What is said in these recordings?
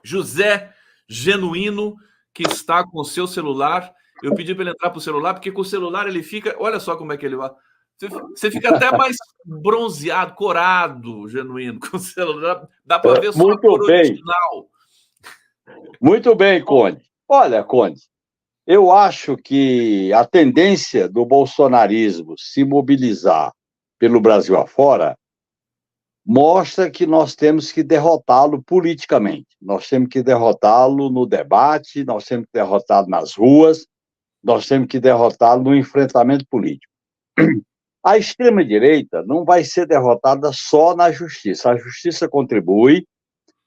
José Genuíno, que está com o seu celular. Eu pedi para ele entrar para o celular, porque com o celular ele fica... Olha só como é que ele vai... Você fica até mais bronzeado, corado, Genuíno, com o celular. Dá para ver só a cor original. Muito bem, Conde. Olha, Conde, eu acho que a tendência do bolsonarismo se mobilizar pelo Brasil afora mostra que nós temos que derrotá-lo politicamente. Nós temos que derrotá-lo no debate, nós temos que derrotá-lo nas ruas, nós temos que derrotá-lo no enfrentamento político. A extrema-direita não vai ser derrotada só na justiça. A justiça contribui,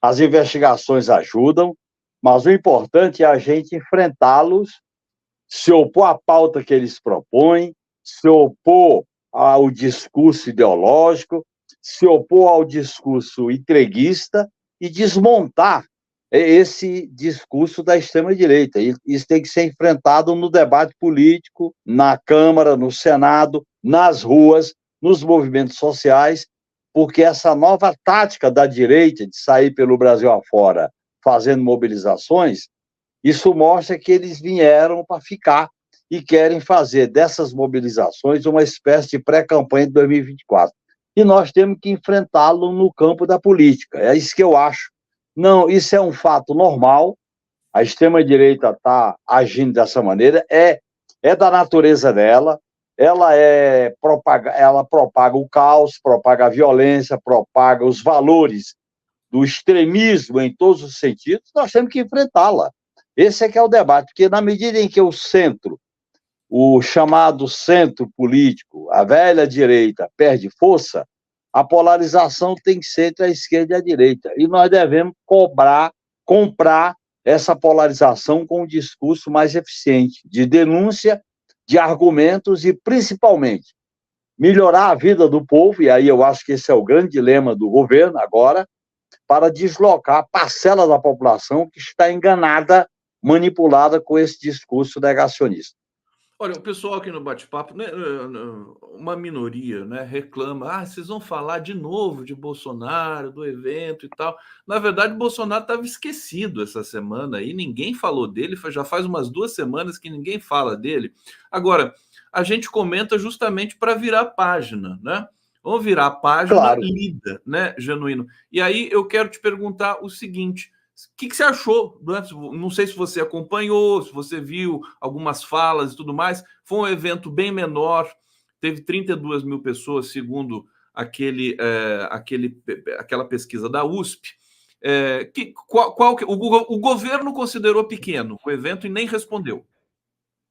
as investigações ajudam, mas o importante é a gente enfrentá-los, se opor à pauta que eles propõem, se opor ao discurso ideológico, se opor ao discurso entreguista e desmontar esse discurso da extrema-direita. Isso tem que ser enfrentado no debate político, na Câmara, no Senado, nas ruas, nos movimentos sociais, porque essa nova tática da direita de sair pelo Brasil afora fazendo mobilizações, isso mostra que eles vieram para ficar e querem fazer dessas mobilizações uma espécie de pré-campanha de 2024. E nós temos que enfrentá-lo no campo da política. É isso que eu acho. Não, isso é um fato normal. A extrema-direita está agindo dessa maneira, é da natureza dela. Ela propaga o caos, propaga a violência, propaga os valores do extremismo em todos os sentidos. Nós temos que enfrentá-la. Esse é que é o debate, porque na medida em que o centro, o chamado centro político, a velha direita, perde força, a polarização tem que ser entre a esquerda e a direita. E nós devemos comprar essa polarização com um discurso mais eficiente, de denúncia, de argumentos e, principalmente, melhorar a vida do povo, e aí eu acho que esse é o grande dilema do governo agora, para deslocar a parcela da população que está enganada, manipulada com esse discurso negacionista. Olha, o pessoal aqui no bate-papo, né, uma minoria, né, reclama, vocês vão falar de novo de Bolsonaro, do evento e tal. Na verdade, Bolsonaro estava esquecido essa semana e ninguém falou dele, já faz umas 2 semanas que ninguém fala dele. Agora, a gente comenta justamente para virar página, né? Vamos virar a página, claro, lida, né, Genuíno? E aí eu quero te perguntar o seguinte: o que você achou? Não sei se você acompanhou, se você viu algumas falas e tudo mais. Foi um evento bem menor, teve 32 mil pessoas, segundo aquela pesquisa da USP. O governo considerou pequeno o evento e nem respondeu.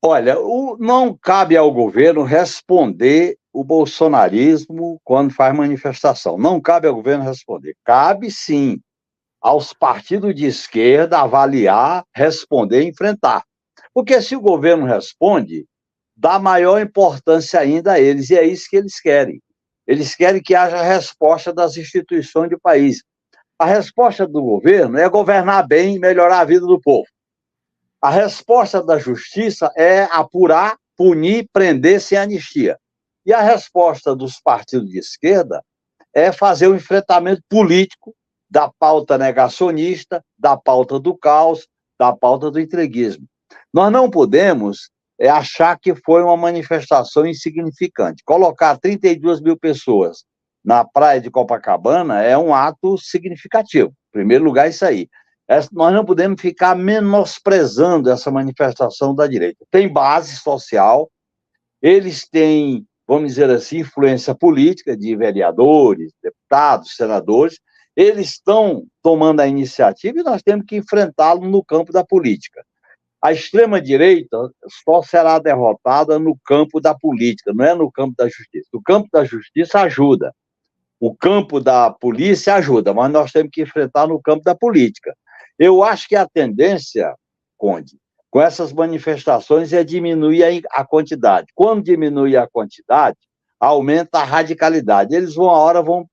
Olha, não cabe ao governo responder o bolsonarismo quando faz manifestação. Não cabe ao governo responder. Cabe, sim, aos partidos de esquerda avaliar, responder e enfrentar. Porque se o governo responde, dá maior importância ainda a eles, e é isso que eles querem. Eles querem que haja resposta das instituições do país. A resposta do governo é governar bem e melhorar a vida do povo. A resposta da justiça é apurar, punir, prender sem anistia. E a resposta dos partidos de esquerda é fazer o enfrentamento político da pauta negacionista, da pauta do caos, da pauta do entreguismo. Nós não podemos achar que foi uma manifestação insignificante. Colocar 32 mil pessoas na praia de Copacabana é um ato significativo. Em primeiro lugar, isso aí. Nós não podemos ficar menosprezando essa manifestação da direita. Tem base social, eles têm, vamos dizer assim, influência política de vereadores, deputados, senadores. Eles estão tomando a iniciativa e nós temos que enfrentá-lo no campo da política. A extrema-direita só será derrotada no campo da política, não é no campo da justiça. O campo da justiça ajuda, o campo da polícia ajuda, mas nós temos que enfrentar no campo da política. Eu acho que a tendência, Conde, com essas manifestações é diminuir a quantidade. Quando diminui a quantidade, aumenta a radicalidade. Eles a hora vão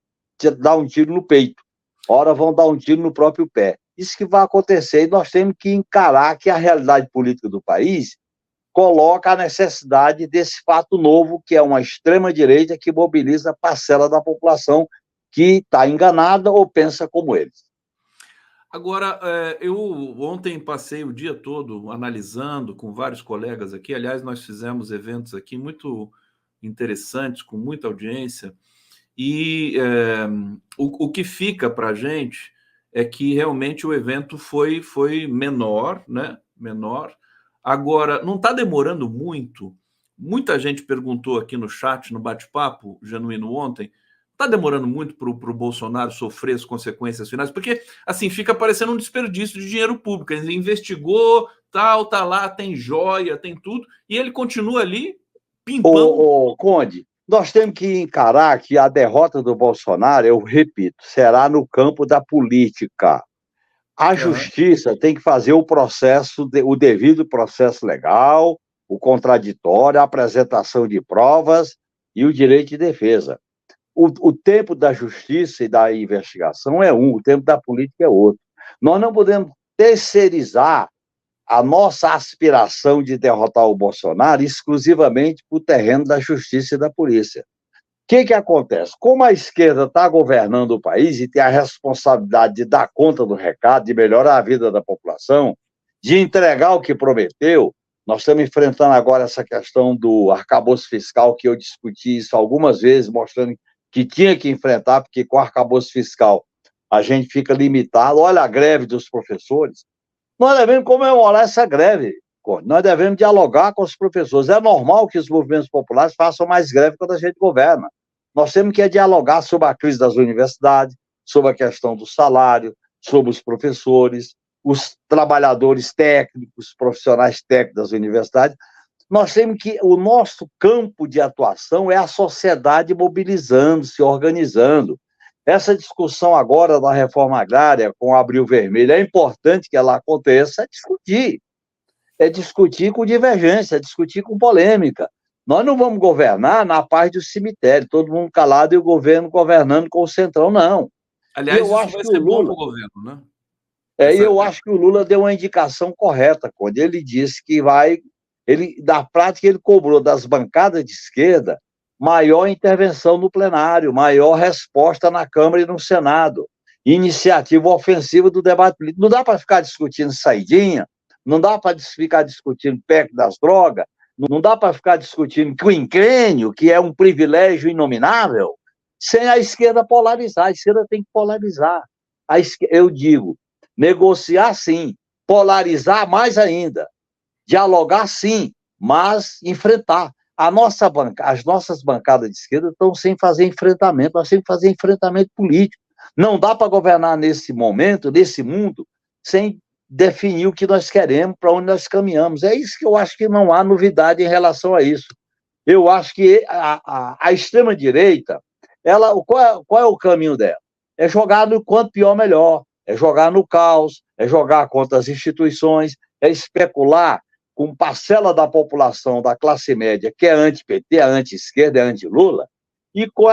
dar um tiro no peito, a hora vão dar um tiro no próprio pé. Isso que vai acontecer e nós temos que encarar que a realidade política do país coloca a necessidade desse fato novo, que é uma extrema-direita que mobiliza a parcela da população que está enganada ou pensa como eles. Agora, eu ontem passei o dia todo analisando com vários colegas aqui. Aliás, nós fizemos eventos aqui muito interessantes, com muita audiência. E o que fica para a gente é que realmente o evento foi menor, né? Menor. Agora, não está demorando muito. Muita gente perguntou aqui no chat, no bate-papo genuíno ontem, está demorando muito para o Bolsonaro sofrer as consequências finais? Porque, assim, fica parecendo um desperdício de dinheiro público. Ele investigou, tal, tá lá, tem joia, tem tudo, e ele continua ali, pimpão. Conde, nós temos que encarar que a derrota do Bolsonaro, eu repito, será no campo da política. A Aham. justiça tem que fazer o processo, o devido processo legal, o contraditório, a apresentação de provas e o direito de defesa. O tempo da justiça e da investigação é um, o tempo da política é outro. Nós não podemos terceirizar a nossa aspiração de derrotar o Bolsonaro exclusivamente para o terreno da justiça e da polícia. O que acontece? Como a esquerda está governando o país e tem a responsabilidade de dar conta do recado, de melhorar a vida da população, de entregar o que prometeu, nós estamos enfrentando agora essa questão do arcabouço fiscal, que eu discuti isso algumas vezes, mostrando que tinha que enfrentar, porque com o arcabouço fiscal a gente fica limitado. Olha a greve dos professores. Nós devemos comemorar essa greve. Nós devemos dialogar com os professores. É normal que os movimentos populares façam mais greve quando a gente governa. Nós temos que dialogar sobre a crise das universidades, sobre a questão do salário, sobre os professores, os trabalhadores técnicos, profissionais técnicos das universidades. Nós temos que... O nosso campo de atuação é a sociedade mobilizando, se organizando. Essa discussão agora da reforma agrária com o Abril Vermelho, é importante que ela aconteça, é discutir com divergência, é discutir com polêmica. Nós não vamos governar na paz do cemitério, todo mundo calado e o governo governando com o centrão, não. E Aliás, eu isso acho vai que o ser bom para Lula, o governo, né? eu acho que o Lula deu uma indicação correta quando ele disse que na prática ele cobrou das bancadas de esquerda maior intervenção no plenário, maior resposta na Câmara e no Senado, iniciativa ofensiva do debate político. Não dá para ficar discutindo saidinha, não dá para ficar discutindo PEC das drogas, não dá para ficar discutindo quinquênio, que é um privilégio inominável, sem a esquerda polarizar. A esquerda tem que polarizar. Eu digo, negociar sim, polarizar mais ainda, dialogar sim, mas enfrentar. As nossas bancadas de esquerda estão sem fazer enfrentamento, nós temos que fazer enfrentamento político. Não dá para governar nesse momento, nesse mundo, sem definir o que nós queremos, para onde nós caminhamos. É isso que eu acho que não há novidade em relação a isso. Eu acho que a extrema-direita, qual é o caminho dela? É jogar no quanto pior, melhor. É jogar no caos, é jogar contra as instituições, é especular com parcela da população, da classe média, que é anti-PT, é anti-esquerda, é anti-Lula, e com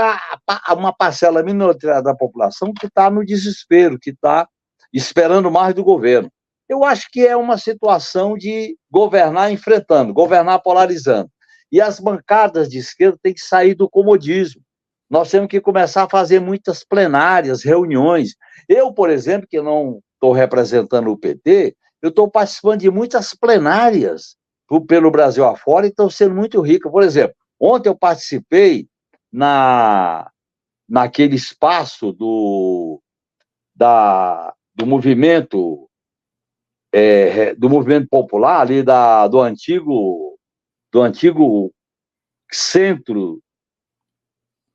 uma parcela minoritária da população que está no desespero, que está esperando mais do governo. Eu acho que é uma situação de governar enfrentando, governar polarizando. E as bancadas de esquerda têm que sair do comodismo. Nós temos que começar a fazer muitas plenárias, reuniões. Eu, por exemplo, que não estou representando o PT, eu estou participando de muitas plenárias pelo Brasil afora e estou sendo muito rico. Por exemplo, ontem eu participei naquele espaço do movimento popular, ali do antigo centro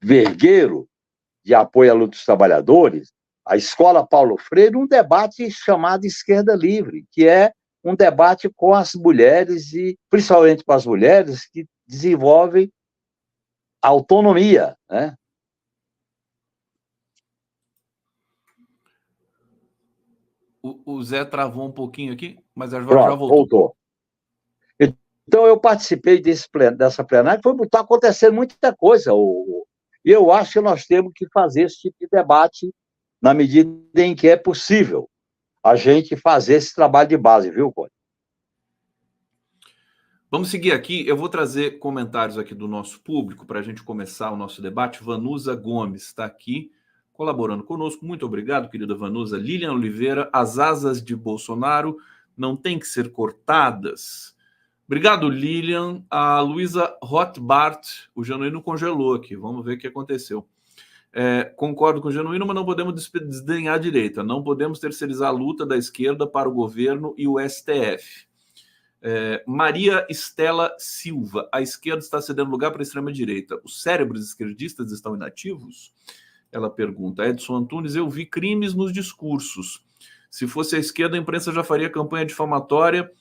vergueiro de apoio à luta dos trabalhadores, a Escola Paulo Freire, um debate chamado Esquerda Livre, que é um debate com as mulheres, e principalmente com as mulheres que desenvolvem autonomia, né? O Zé travou um pouquinho aqui, mas já Pronto, voltou. voltou. Então, eu participei dessa plenária, está acontecendo muita coisa. E eu acho que nós temos que fazer esse tipo de debate na medida em que é possível a gente fazer esse trabalho de base, viu, Cody? Vamos seguir aqui. Eu vou trazer comentários aqui do nosso público para a gente começar o nosso debate. Vanusa Gomes está aqui colaborando conosco. Muito obrigado, querida Vanusa. Lilian Oliveira, as asas de Bolsonaro não têm que ser cortadas. Obrigado, Lilian. A Luísa Rothbart, o Genuíno congelou aqui. Vamos ver o que aconteceu. Concordo com o Genuíno, mas não podemos desdenhar a direita. Não podemos terceirizar a luta da esquerda para o governo e o STF. Maria Estela Silva. A esquerda está cedendo lugar para a extrema-direita. Os cérebros esquerdistas estão inativos? Ela pergunta. Edson Antunes, eu vi crimes nos discursos. Se fosse a esquerda, a imprensa já faria campanha difamatória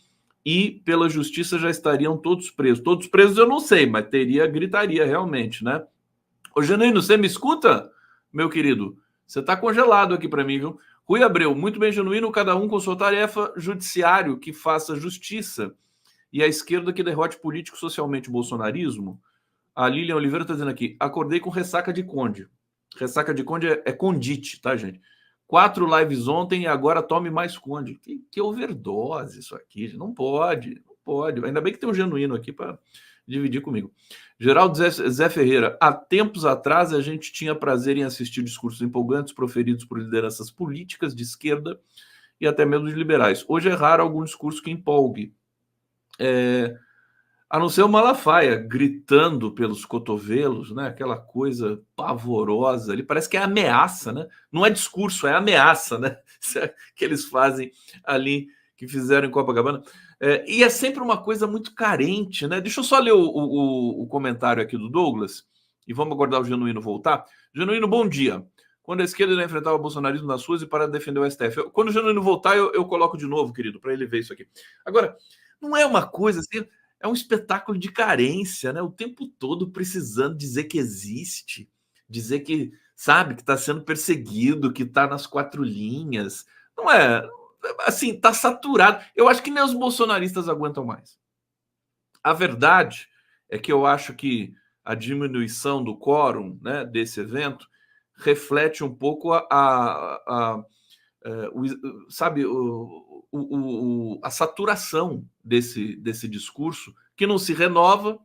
e pela justiça já estariam todos presos. Todos presos eu não sei, mas gritaria realmente, né? Ô, Genuíno, você me escuta, meu querido? Você está congelado aqui para mim, viu? Rui Abreu, muito bem, Genuíno, cada um com sua tarefa, judiciário que faça justiça e a esquerda que derrote político socialmente o bolsonarismo. A Lilian Oliveira está dizendo aqui, acordei com ressaca de Conde. Ressaca de Conde é condite, tá, gente? 4 lives ontem e agora tome mais Conde. Que overdose isso aqui, não pode, não pode. Ainda bem que tem um Genuíno aqui para dividir comigo. Geraldo Zé Ferreira, há tempos atrás a gente tinha prazer em assistir discursos empolgantes proferidos por lideranças políticas de esquerda e até mesmo de liberais. Hoje é raro algum discurso que empolgue. A não ser o Malafaia gritando pelos cotovelos, né? Aquela coisa pavorosa ali, parece que é ameaça, né? Não é discurso, é ameaça, né? Que eles fazem ali, que fizeram em Copacabana. E é sempre uma coisa muito carente, né? Deixa eu só ler o comentário aqui do Douglas e vamos aguardar o Genuíno voltar. Genuíno, bom dia. Quando a esquerda irá enfrentar o bolsonarismo nas ruas e para defender o STF. Quando o Genuíno voltar, eu coloco de novo, querido, para ele ver isso aqui. Agora, não é uma coisa assim... É um espetáculo de carência, né? O tempo todo precisando dizer que existe, dizer que, sabe, que está sendo perseguido, que está nas 4 linhas. Não é, assim, está saturado. Eu acho que nem os bolsonaristas aguentam mais. A verdade é que eu acho que a diminuição do quórum, né, desse evento reflete um pouco a saturação desse discurso, que não se renova,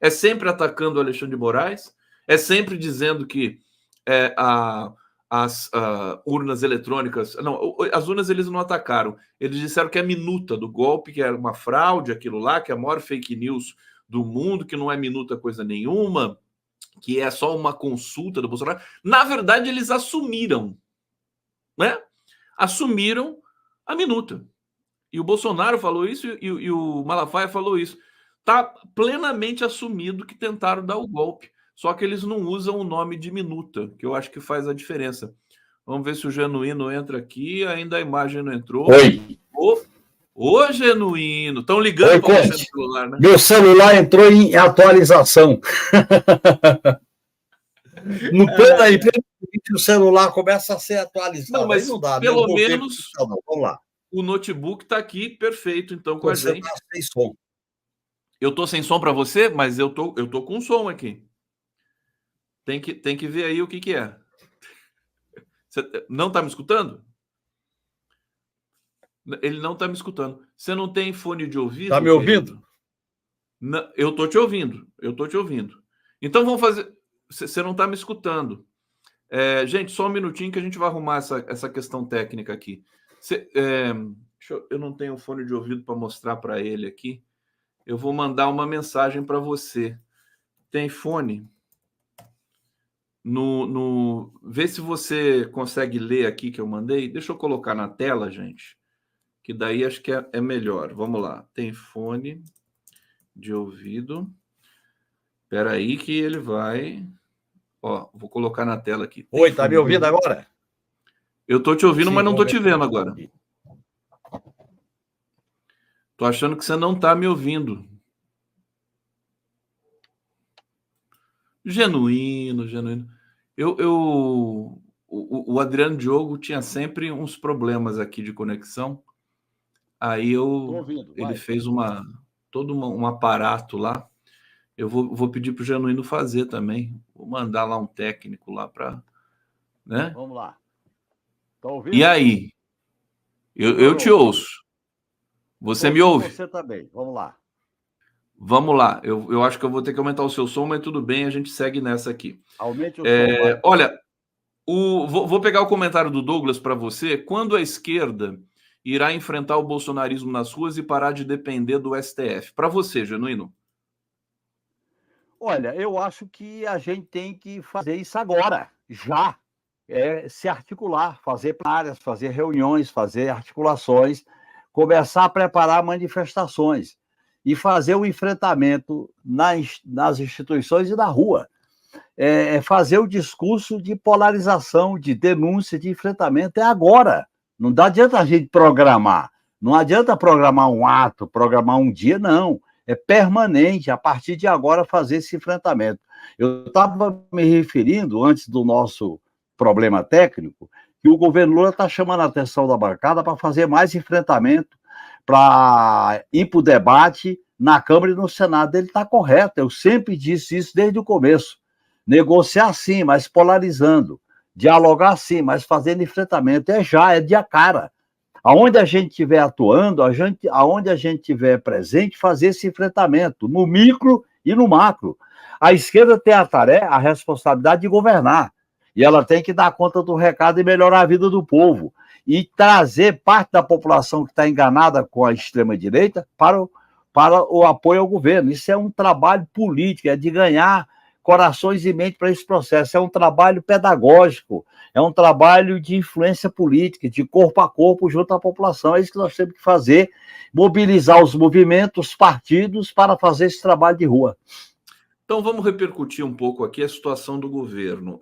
é sempre atacando o Alexandre de Moraes, é sempre dizendo que as urnas eletrônicas... Não, as urnas eles não atacaram, eles disseram que é minuta do golpe, que era uma fraude, aquilo lá, que é a maior fake news do mundo, que não é minuta coisa nenhuma, que é só uma consulta do Bolsonaro. Na verdade, eles assumiram, né? Assumiram a minuta. E o Bolsonaro falou isso e o Malafaia falou isso. Está plenamente assumido que tentaram dar o golpe. Só que eles não usam o nome de minuta, que eu acho que faz a diferença. Vamos ver se o Genuíno entra aqui. Ainda a imagem não entrou. Oi. Ô, Genuíno. Estão ligando para você no celular, né? Meu celular entrou em atualização. No plano aí, o celular começa a ser atualizado. Não, mas não dá, pelo menos vamos lá. O notebook está aqui perfeito, então, com a gente. Tá sem som. Eu estou sem som para você, mas eu tô com som aqui. Tem que ver aí o que é. Você não está me escutando? Ele não está me escutando. Você não tem fone de ouvido? Está me ouvindo? Não, eu estou te ouvindo. Então vamos fazer... Você não está me escutando. Gente, só um minutinho que a gente vai arrumar essa questão técnica aqui. Eu não tenho fone de ouvido para mostrar para ele aqui. Eu vou mandar uma mensagem para você. Tem fone? Vê se você consegue ler aqui que eu mandei. Deixa eu colocar na tela, gente. Que daí acho que é melhor. Vamos lá. Tem fone de ouvido. Espera aí que ele vai... Ó, vou colocar na tela aqui. Oi, tá me ouvindo agora? Eu tô te ouvindo, mas não tô te vendo agora. Tô achando que você não tá me ouvindo. Genuíno. O Adriano Diogo tinha sempre uns problemas aqui de conexão. Aí ele fez todo um aparato lá. Eu vou pedir para o Genuíno fazer também. Vou mandar lá um técnico lá para... Né? Vamos lá. Tá ouvindo? E aí? Eu te ouço. Você me ouve? Você também. Vamos lá. Vamos lá. Eu acho que eu vou ter que aumentar o seu som, mas tudo bem, a gente segue nessa aqui. Aumente o som. Olha, Vou pegar o comentário do Douglas para você. Quando a esquerda irá enfrentar o bolsonarismo nas ruas e parar de depender do STF? Para você, Genuíno. Olha, eu acho que a gente tem que fazer isso agora, já. Se articular, fazer plenárias, fazer reuniões, fazer articulações, começar a preparar manifestações e fazer o enfrentamento nas instituições e na rua. Fazer o discurso de polarização, de denúncia, de enfrentamento, é agora. Não adianta a gente programar. Não adianta programar um ato, programar um dia, não. É permanente, a partir de agora, fazer esse enfrentamento. Eu estava me referindo, antes do nosso problema técnico, que o governo Lula está chamando a atenção da bancada para fazer mais enfrentamento, para ir para o debate na Câmara e no Senado. Ele está correto, eu sempre disse isso desde o começo. Negociar sim, mas polarizando. Dialogar sim, mas fazendo enfrentamento. É de a cara. Aonde a gente estiver atuando, aonde a gente estiver presente, fazer esse enfrentamento, no micro e no macro. A esquerda tem a tarefa, a responsabilidade de governar. E ela tem que dar conta do recado e melhorar a vida do povo. E trazer parte da população que está enganada com a extrema-direita para o apoio ao governo. Isso é um trabalho político, é de ganhar corações e mente para esse processo. É um trabalho pedagógico, é um trabalho de influência política, de corpo a corpo junto à população. É isso que nós temos que fazer, mobilizar os movimentos, os partidos para fazer esse trabalho de rua. Então vamos repercutir um pouco aqui a situação do governo.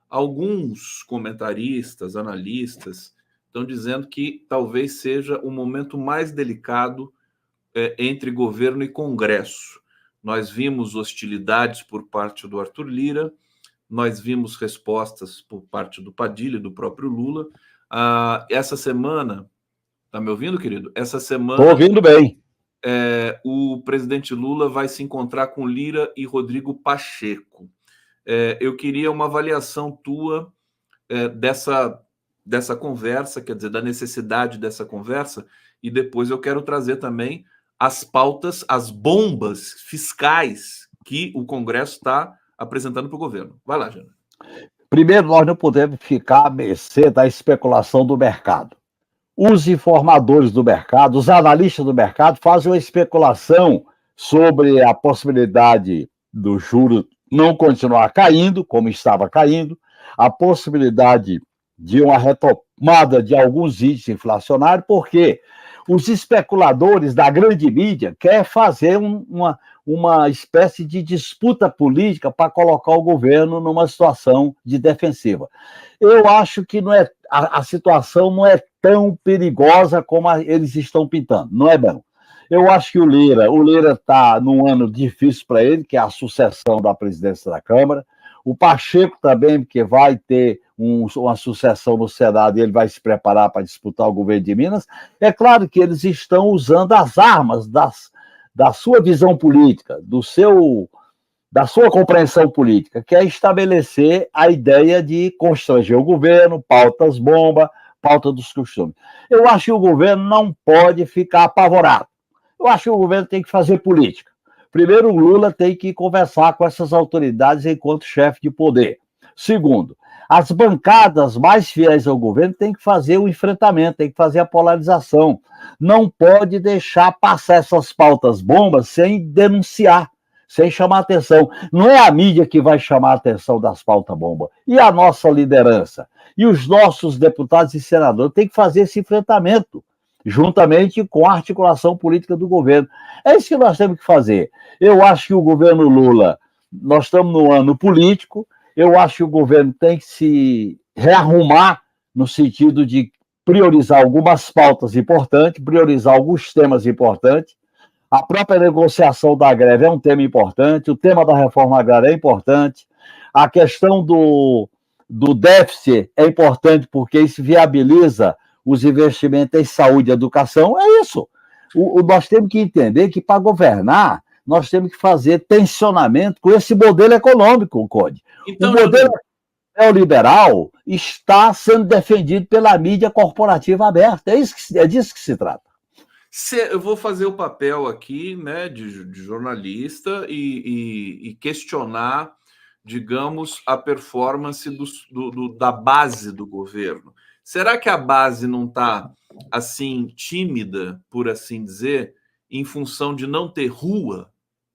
Alguns comentaristas, analistas, estão dizendo que talvez seja o momento mais delicado entre governo e Congresso. Nós vimos hostilidades por parte do Arthur Lira, nós vimos respostas por parte do Padilha e do próprio Lula. Essa semana, tá me ouvindo, querido? Essa semana... Estou ouvindo bem. O presidente Lula vai se encontrar com Lira e Rodrigo Pacheco. Eu queria uma avaliação tua dessa conversa, quer dizer, da necessidade dessa conversa, e depois eu quero trazer também as pautas, as bombas fiscais que o Congresso está apresentando para o governo. Vai lá, Jana. Primeiro, nós não podemos ficar à mercê da especulação do mercado. Os informadores do mercado, os analistas do mercado fazem uma especulação sobre a possibilidade do juro não continuar caindo, como estava caindo, a possibilidade de uma retomada de alguns índices inflacionários, porque os especuladores da grande mídia querem fazer uma espécie de disputa política para colocar o governo numa situação de defensiva. Eu acho que a situação não é tão perigosa como eles estão pintando, não é bom. Eu acho que o Lira está num ano difícil para ele, que é a sucessão da presidência da Câmara. O Pacheco também, porque vai ter uma sucessão no Senado e ele vai se preparar para disputar o governo de Minas. É claro que eles estão usando as armas da sua visão política, da sua compreensão política, que é estabelecer a ideia de constranger o governo, pautas bomba, pauta dos costumes. Eu acho que o governo não pode ficar apavorado. Eu acho que o governo tem que fazer política. Primeiro, o Lula tem que conversar com essas autoridades enquanto chefe de poder. Segundo, as bancadas mais fiéis ao governo têm que fazer o enfrentamento, têm que fazer a polarização. Não pode deixar passar essas pautas bombas sem denunciar, sem chamar atenção. Não é a mídia que vai chamar a atenção das pautas bombas. E a nossa liderança? E os nossos deputados e senadores têm que fazer esse enfrentamento, juntamente com a articulação política do governo. É isso que nós temos que fazer. Eu acho que o governo Lula, nós estamos no ano político, eu acho que o governo tem que se rearrumar no sentido de priorizar algumas pautas importantes, priorizar alguns temas importantes. A própria negociação da greve é um tema importante, o tema da reforma agrária é importante, a questão do déficit é importante porque isso viabiliza os investimentos em saúde e educação. É isso. Nós temos que entender que para governar, nós temos que fazer tensionamento com esse modelo econômico, Conde. Então, o modelo neoliberal está sendo defendido pela mídia corporativa aberta. É disso que se trata. Eu vou fazer o papel aqui, né, de jornalista e questionar digamos, a performance da base do governo. Será que a base não está, assim, tímida, por assim dizer, em função de não ter rua?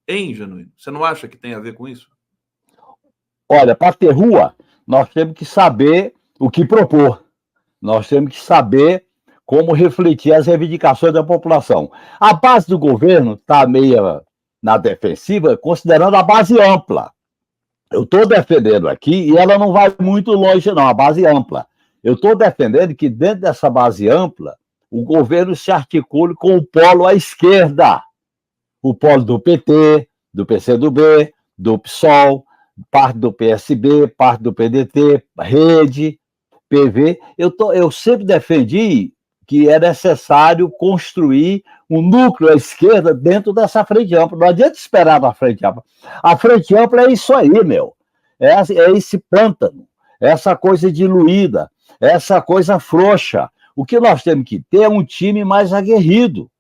Hein, Genuíno? Você não acha que tem a ver com isso? Olha, para ter rua, nós temos que saber o que propor. Nós temos que saber como refletir as reivindicações da população. A base do governo está meio na defensiva, considerando a base ampla. Eu estou defendendo aqui, e ela não vai muito longe, não, a base ampla. Eu estou defendendo que dentro dessa base ampla, o governo se articule com o polo à esquerda. O polo do PT, do PCdoB, do PSOL, parte do PSB, parte do PDT, Rede, PV. Eu sempre defendi que é necessário construir um núcleo à esquerda dentro dessa frente ampla. Não adianta esperar na frente ampla. A frente ampla é isso aí, meu. É esse pântano, essa coisa diluída, essa coisa frouxa. O que nós temos que ter é um time mais aguerrido.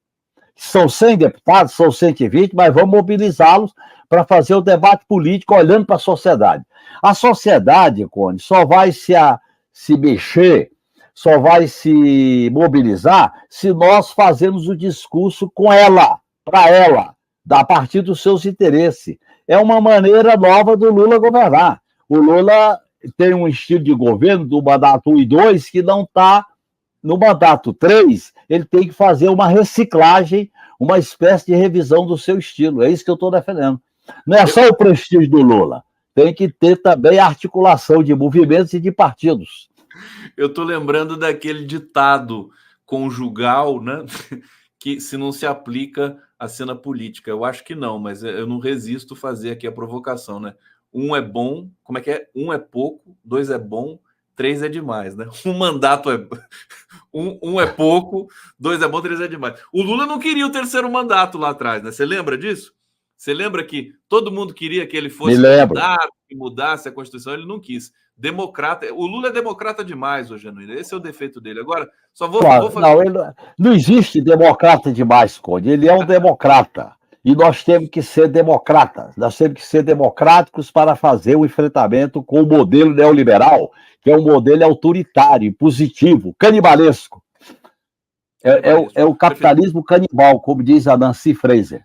São 100 deputados, são 120, mas vamos mobilizá-los para fazer o debate político olhando para a sociedade. A sociedade, Cone, só vai se mexer, só vai se mobilizar se nós fazermos o discurso com ela, para ela, a partir dos seus interesses. É uma maneira nova do Lula governar. O Lula tem um estilo de governo do mandato 1 e 2 que não está no mandato 3, ele tem que fazer uma reciclagem, uma espécie de revisão do seu estilo. É isso que eu estou defendendo. Não é só o prestígio do Lula, tem que ter também a articulação de movimentos e de partidos. Eu estou lembrando daquele ditado conjugal, né? Que se não se aplica à cena política. Eu acho que não, mas eu não resisto fazer aqui a provocação, né? 1 é bom, como é que é? 1 é pouco, 2 é bom, 3 é demais, né? Um mandato é... Um é pouco, 2 é bom, 3 é demais. O Lula não queria o terceiro mandato lá atrás, né? Você lembra disso? Você lembra que todo mundo queria que ele fosse candidato, que mudasse a Constituição? Ele não quis. Democrata. O Lula é democrata demais, ô Genuíno. Esse é o defeito dele. Agora, só vou fazer... Não existe democrata demais, Conde. Ele é um democrata. E nós temos que ser democratas. Nós temos que ser democráticos para fazer o enfrentamento com o modelo neoliberal, que é um modelo autoritário, impositivo, canibalesco. É o capitalismo canibal, como diz a Nancy Fraser.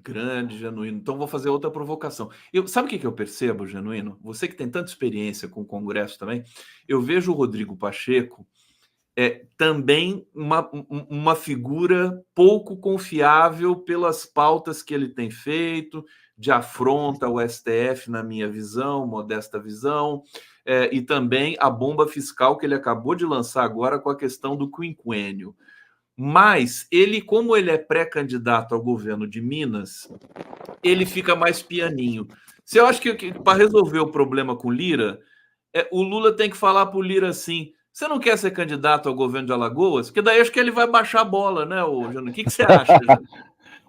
Grande, Genuíno. Então, vou fazer outra provocação. Sabe o que eu percebo, Genuíno? Você que tem tanta experiência com o Congresso também, eu vejo o Rodrigo Pacheco também uma figura pouco confiável pelas pautas que ele tem feito, de afronta ao STF, na minha visão, modesta visão, e também a bomba fiscal que ele acabou de lançar agora com a questão do quinquênio. Mas ele, como ele é pré-candidato ao governo de Minas, ele fica mais pianinho. Você acha que para resolver o problema com Lira, o Lula tem que falar para o Lira assim: você não quer ser candidato ao governo de Alagoas? Porque daí acho que ele vai baixar a bola, né, Jânio? O que você acha, Jânio?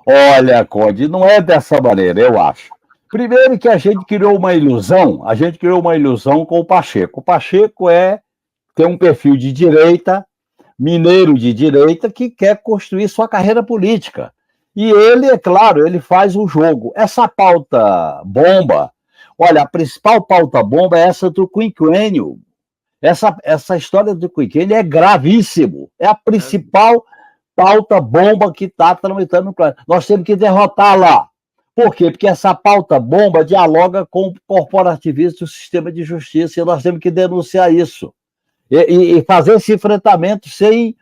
Olha, Conde, não é dessa maneira, eu acho. Primeiro que a gente criou uma ilusão com o Pacheco. O Pacheco tem um perfil de direita, mineiro de direita, que quer construir sua carreira política. E ele, é claro, ele faz o jogo. Essa pauta bomba, olha, a principal pauta bomba é essa do quinquênio. Essa história do quinquênio é gravíssimo. É a principal pauta bomba que está tramitando no plano. Nós temos que derrotá-la. Por quê? Porque essa pauta bomba dialoga com o corporativismo do sistema de justiça e nós temos que denunciar isso. E fazer esse enfrentamento sem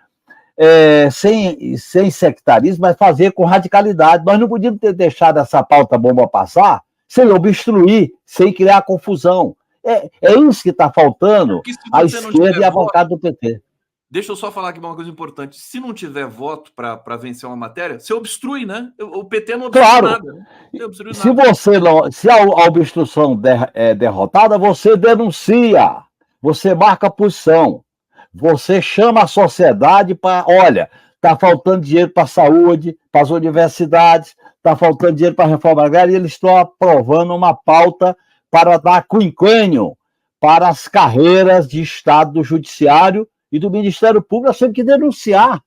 sectarismo, mas fazer com radicalidade. Nós não podíamos ter deixado essa pauta bomba passar sem obstruir, sem criar confusão. É isso que está faltando à esquerda e à bancada do PT. Deixa eu só falar aqui uma coisa importante. Se não tiver voto para vencer uma matéria, você obstrui, né? O PT não obstrui nada. Né? Se a obstrução é derrotada, você denuncia, você marca posição, você chama a sociedade para, olha, está faltando dinheiro para a saúde, para as universidades, está faltando dinheiro para a reforma agrária, e eles estão aprovando uma pauta para dar quinquênio para as carreiras de Estado do Judiciário e do Ministério Público. Nós temos que denunciar.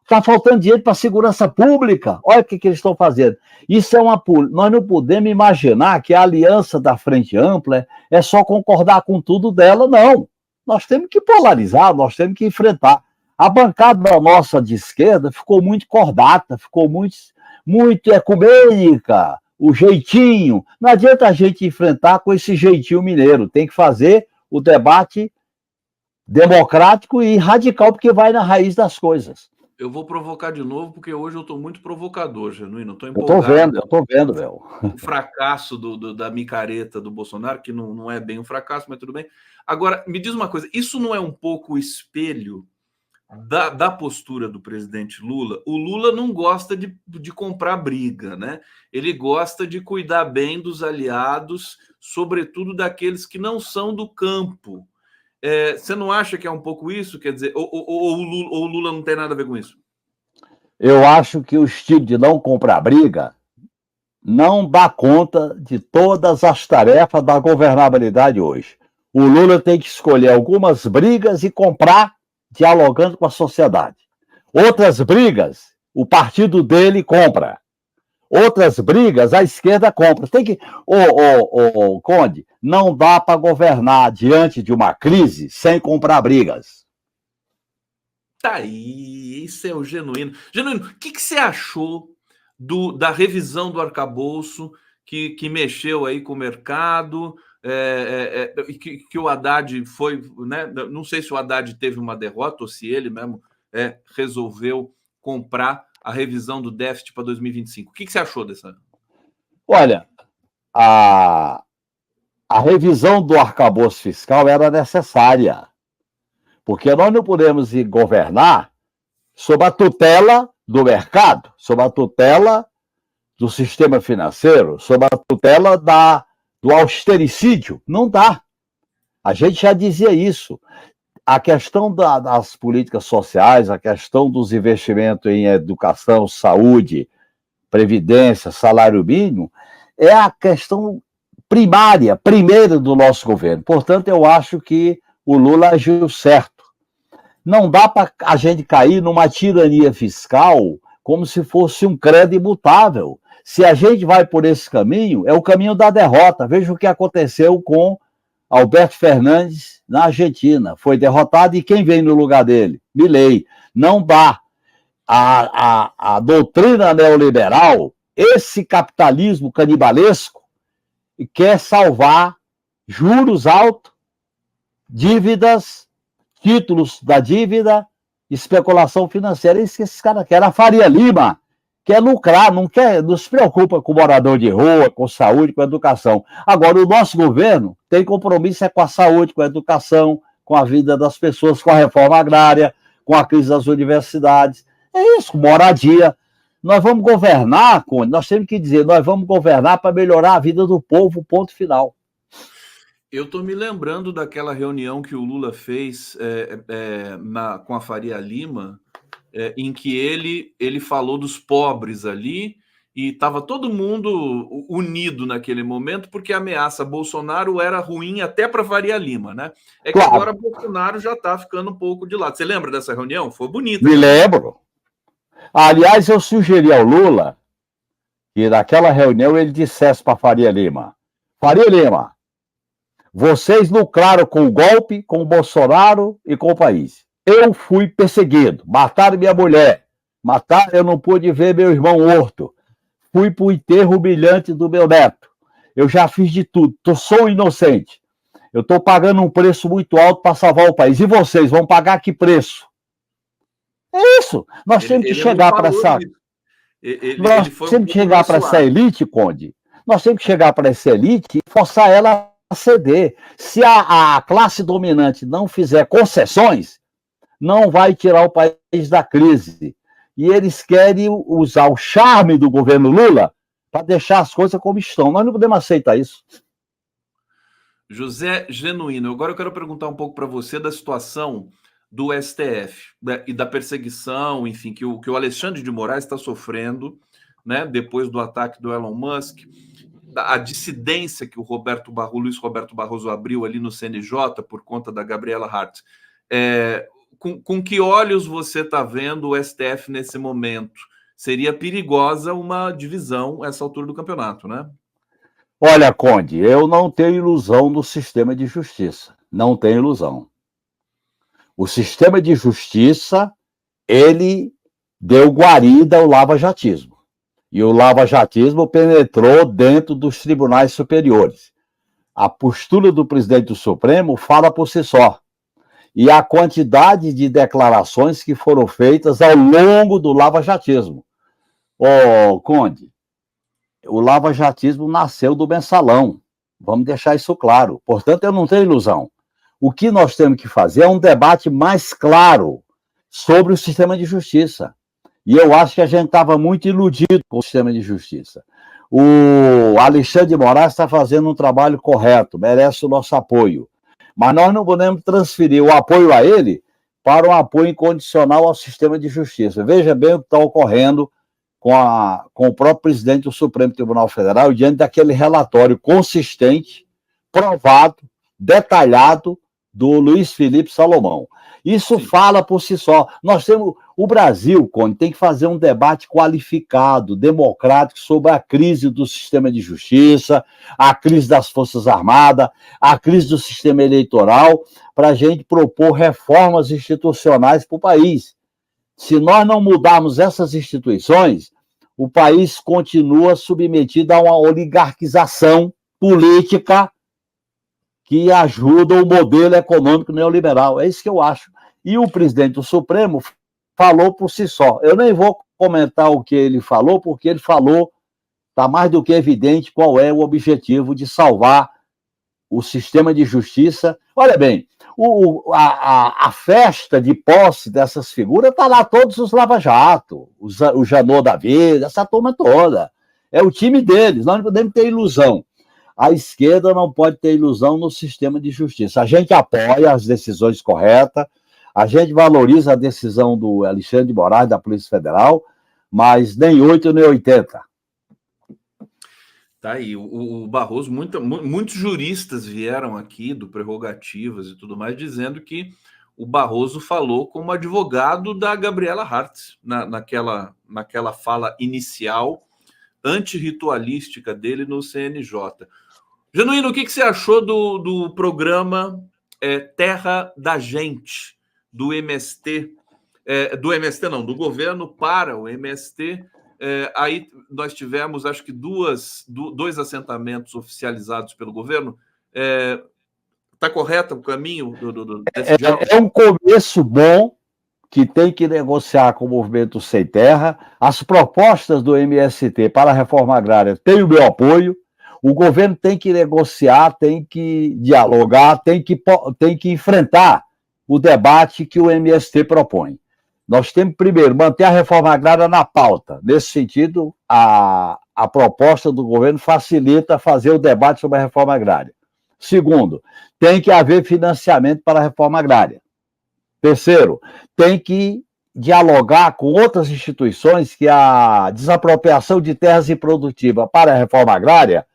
Está faltando dinheiro para a segurança pública. Olha o que eles estão fazendo. Isso é nós não podemos imaginar que a aliança da Frente Ampla é só concordar com tudo dela, não. Nós temos que polarizar, nós temos que enfrentar. A bancada nossa de esquerda ficou muito cordata, ficou muito ecumênica, o jeitinho. Não adianta a gente enfrentar com esse jeitinho mineiro. Tem que fazer o debate democrático e radical, porque vai na raiz das coisas. Eu vou provocar de novo, porque hoje eu estou muito provocador, Genuíno. Estou empolgado. Eu estou vendo, meu. O fracasso da micareta do Bolsonaro, que não é bem um fracasso, mas tudo bem. Agora, me diz uma coisa, isso não é um pouco o espelho da postura do presidente Lula? O Lula não gosta de comprar briga, né? Ele gosta de cuidar bem dos aliados, sobretudo daqueles que não são do campo. Você não acha que é um pouco isso? Quer dizer, ou o Lula não tem nada a ver com isso? Eu acho que o estilo de não comprar briga não dá conta de todas as tarefas da governabilidade hoje. O Lula tem que escolher algumas brigas e comprar dialogando com a sociedade. Outras brigas, o partido dele compra. Outras brigas, a esquerda compra. Tem que. Conde, não dá para governar diante de uma crise sem comprar brigas. Tá aí, isso é o Genuíno. Genuíno, o que você achou da revisão do arcabouço que mexeu aí com o mercado, que o Haddad foi, né? Não sei se o Haddad teve uma derrota ou se ele mesmo resolveu comprar a revisão do déficit para 2025. O que você achou dessa? Olha, a revisão do arcabouço fiscal era necessária, porque nós não podemos governar sob a tutela do mercado, sob a tutela do sistema financeiro, sob a tutela do austericídio. Não dá. A gente já dizia isso. A questão das políticas sociais, a questão dos investimentos em educação, saúde, previdência, salário mínimo, é a questão primeira do nosso governo. Portanto, eu acho que o Lula agiu certo. Não dá para a gente cair numa tirania fiscal como se fosse um credo imutável. Se a gente vai por esse caminho, é o caminho da derrota. Veja o que aconteceu com Alberto Fernandes na Argentina. Foi derrotado e quem vem no lugar dele? Milei. Não dá. A doutrina neoliberal, esse capitalismo canibalesco, quer salvar juros altos, dívidas, títulos da dívida, especulação financeira. É isso que esses caras querem. A Faria Lima quer lucrar, não se preocupa com o morador de rua, com saúde, com educação. Agora, o nosso governo tem compromisso com a saúde, com a educação, com a vida das pessoas, com a reforma agrária, com a crise das universidades. É isso, moradia. Nós vamos governar, nós temos que dizer, nós vamos governar para melhorar a vida do povo, ponto final. Eu estou me lembrando daquela reunião que o Lula fez com a Faria Lima, em que ele falou dos pobres ali, e estava todo mundo unido naquele momento, porque a ameaça Bolsonaro era ruim até para Faria Lima, né? É que agora Bolsonaro já está ficando um pouco de lado. Você lembra dessa reunião? Foi bonita. Me lembro. Aliás, eu sugeri ao Lula que naquela reunião ele dissesse para Faria Lima, vocês lucraram com o golpe, com o Bolsonaro e com o país. Eu fui perseguido, mataram minha mulher, eu não pude ver meu irmão morto, fui para o enterro humilhante do meu neto, eu já fiz de tudo, sou inocente, eu estou pagando um preço muito alto para salvar o país, e vocês vão pagar que preço? É isso, nós temos que chegar para essa... Nós temos que chegar para essa elite, Conde, nós temos que chegar para essa elite e forçar ela a ceder. Se a classe dominante não fizer concessões, não vai tirar o país da crise. E eles querem usar o charme do governo Lula para deixar as coisas como estão. Nós não podemos aceitar isso. José Genuíno, agora eu quero perguntar um pouco para você da situação do STF, né, e da perseguição, enfim, que o Alexandre de Moraes está sofrendo, né, depois do ataque do Elon Musk, a dissidência que o Luiz Roberto Barroso abriu ali no CNJ por conta da Gabriela Hart. com que olhos você está vendo o STF nesse momento? Seria perigosa uma divisão essa altura do campeonato, né? Olha, Conde, eu não tenho ilusão no sistema de justiça. Não tenho ilusão. O sistema de justiça, ele deu guarida ao lava-jatismo. E o lava-jatismo penetrou dentro dos tribunais superiores. A postura do presidente do Supremo fala por si só. E a quantidade de declarações que foram feitas ao longo do lava-jatismo. Ô, Conde, o lava-jatismo nasceu do mensalão. Vamos deixar isso claro. Portanto, eu não tenho ilusão. O que nós temos que fazer é um debate mais claro sobre o sistema de justiça. E eu acho que a gente estava muito iludido com o sistema de justiça. O Alexandre de Moraes está fazendo um trabalho correto, merece o nosso apoio. Mas nós não podemos transferir o apoio a ele para um apoio incondicional ao sistema de justiça. Veja bem o que está ocorrendo com o próprio presidente do Supremo Tribunal Federal diante daquele relatório consistente, provado, detalhado do Luiz Felipe Salomão. Isso fala por si só. Nós temos... O Brasil, Conde, tem que fazer um debate qualificado, democrático, sobre a crise do sistema de justiça, a crise das Forças Armadas, a crise do sistema eleitoral, para a gente propor reformas institucionais para o país. Se nós não mudarmos essas instituições, o país continua submetido a uma oligarquização política que ajuda o modelo econômico neoliberal. É isso que eu acho. E o presidente do Supremo falou por si só. Eu nem vou comentar o que ele falou, porque ele falou, está mais do que evidente qual é o objetivo de salvar o sistema de justiça. Olha bem, a festa de posse dessas figuras está lá todos os lava-jato, o Janot da vida, essa turma toda. É o time deles, nós não podemos ter ilusão. A esquerda não pode ter ilusão no sistema de justiça. A gente apoia as decisões corretas, a gente valoriza a decisão do Alexandre de Moraes, da Polícia Federal, mas nem 8 nem 80. Tá aí, o Barroso, muitos juristas vieram aqui do Prerrogativas e tudo mais, dizendo que o Barroso falou como advogado da Gabriela Hartz, naquela fala inicial antirritualística dele no CNJ. Genuíno, o que você achou do programa Terra da Gente, do MST, do governo para o MST? Aí nós tivemos, acho que dois assentamentos oficializados pelo governo. Está correto o caminho desse diálogo? É um começo bom, que tem que negociar com o movimento Sem Terra. As propostas do MST para a reforma agrária têm o meu apoio. O governo tem que negociar, tem que dialogar, tem que enfrentar o debate que o MST propõe. Nós temos, primeiro, manter a reforma agrária na pauta. Nesse sentido, a proposta do governo facilita fazer o debate sobre a reforma agrária. Segundo, tem que haver financiamento para a reforma agrária. Terceiro, tem que dialogar com outras instituições que a desapropriação de terras improdutivas para a reforma agrária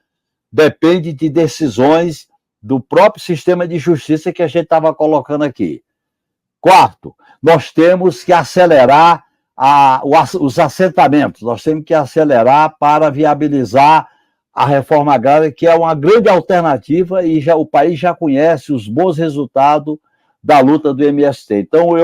depende de decisões do próprio sistema de justiça que a gente estava colocando aqui. Quarto, nós temos que acelerar os assentamentos, nós temos que acelerar para viabilizar a reforma agrária, que é uma grande alternativa e o país já conhece os bons resultados da luta do MST. Então,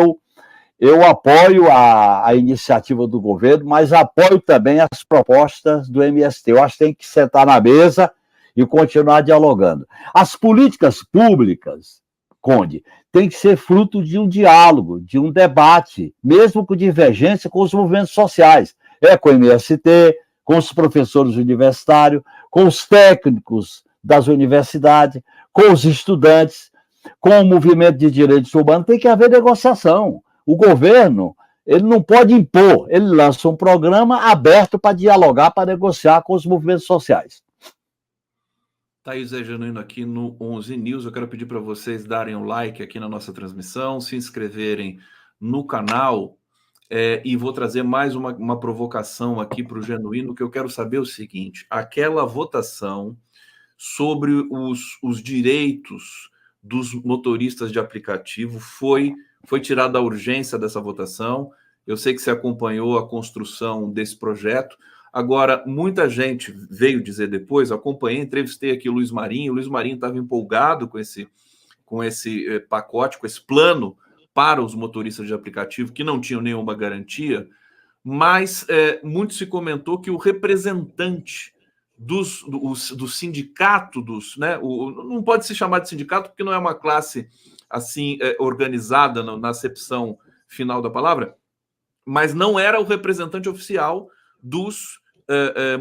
eu apoio a iniciativa do governo, mas apoio também as propostas do MST. Eu acho que tem que sentar na mesa e continuar dialogando. As políticas públicas, Conde, tem que ser fruto de um diálogo, de um debate, mesmo com divergência com os movimentos sociais. Com o MST, com os professores universitários, com os técnicos das universidades, com os estudantes, com o movimento de direitos humanos. Tem que haver negociação. O governo, ele não pode impor, ele lança um programa aberto para dialogar, para negociar com os movimentos sociais. Tá aí o Zé Genuíno aqui no 11 News. Eu quero pedir para vocês darem um like aqui na nossa transmissão, se inscreverem no canal, e vou trazer mais uma provocação aqui para o Genuíno, que eu quero saber o seguinte: aquela votação sobre os direitos dos motoristas de aplicativo foi foi tirada a urgência dessa votação. Eu sei que você acompanhou a construção desse projeto. Agora, muita gente veio dizer depois, acompanhei, entrevistei aqui o Luiz Marinho estava empolgado com esse pacote, com esse plano para os motoristas de aplicativo que não tinham nenhuma garantia, mas muito se comentou que o representante do sindicato né, não pode se chamar de sindicato porque não é uma classe assim organizada na acepção final da palavra, mas não era o representante oficial dos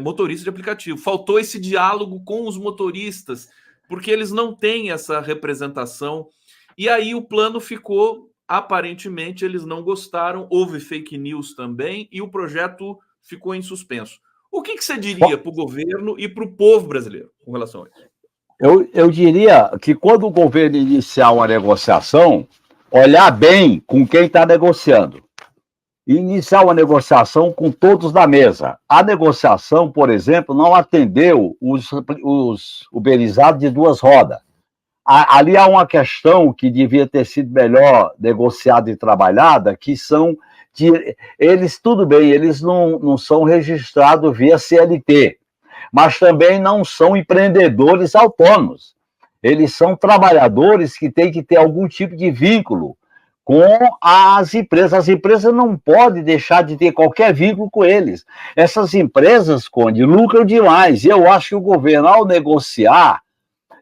motoristas de aplicativo. Faltou esse diálogo com os motoristas, porque eles não têm essa representação. E aí o plano ficou, aparentemente, eles não gostaram, houve fake news também, e o projeto ficou em suspenso. O que você diria para o governo e para o povo brasileiro com relação a isso? Eu diria que quando o governo iniciar uma negociação, olhar bem com quem está negociando. Iniciar uma negociação com todos na mesa. A negociação, por exemplo, não atendeu os uberizados de duas rodas. Ali há uma questão que devia ter sido melhor negociada e trabalhada, que são eles, tudo bem, eles não são registrados via CLT, mas também não são empreendedores autônomos. Eles são trabalhadores que têm que ter algum tipo de vínculo com as empresas. As empresas não podem deixar de ter qualquer vínculo com eles. Essas empresas, Conde, lucram demais. E eu acho que o governo, ao negociar,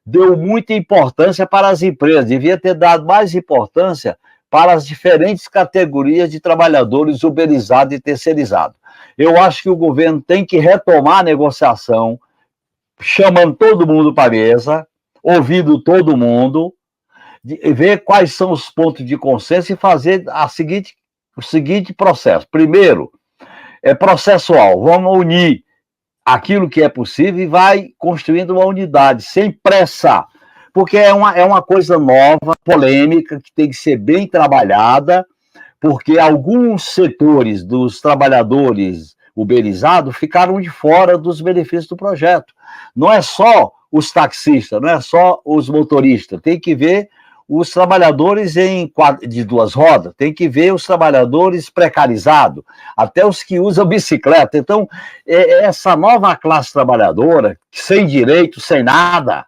deu muita importância para as empresas. Devia ter dado mais importância para as diferentes categorias de trabalhadores uberizados e terceirizados. Eu acho que o governo tem que retomar a negociação, chamando todo mundo para a mesa, ouvindo todo mundo, ver quais são os pontos de consenso e fazer o seguinte processo. Primeiro, processual. Vamos unir aquilo que é possível e vai construindo uma unidade, sem pressa, porque é uma coisa nova, polêmica, que tem que ser bem trabalhada, porque alguns setores dos trabalhadores uberizados ficaram de fora dos benefícios do projeto. Não é só os taxistas, não é só os motoristas, tem que ver os trabalhadores de duas rodas, tem que ver os trabalhadores precarizados, até os que usam bicicleta. Então, essa nova classe trabalhadora, sem direito, sem nada,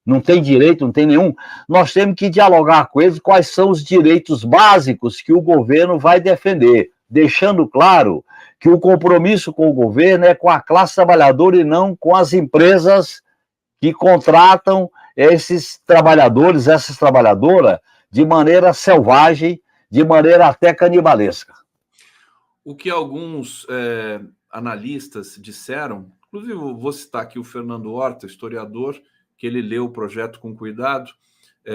não tem direito, não tem nenhum, nós temos que dialogar com eles quais são os direitos básicos que o governo vai defender, deixando claro que o compromisso com o governo é com a classe trabalhadora e não com as empresas que contratam esses trabalhadores, essas trabalhadoras, de maneira selvagem, de maneira até canibalesca. O que alguns analistas disseram, inclusive vou citar aqui o Fernando Horta, historiador, que ele leu o projeto com cuidado,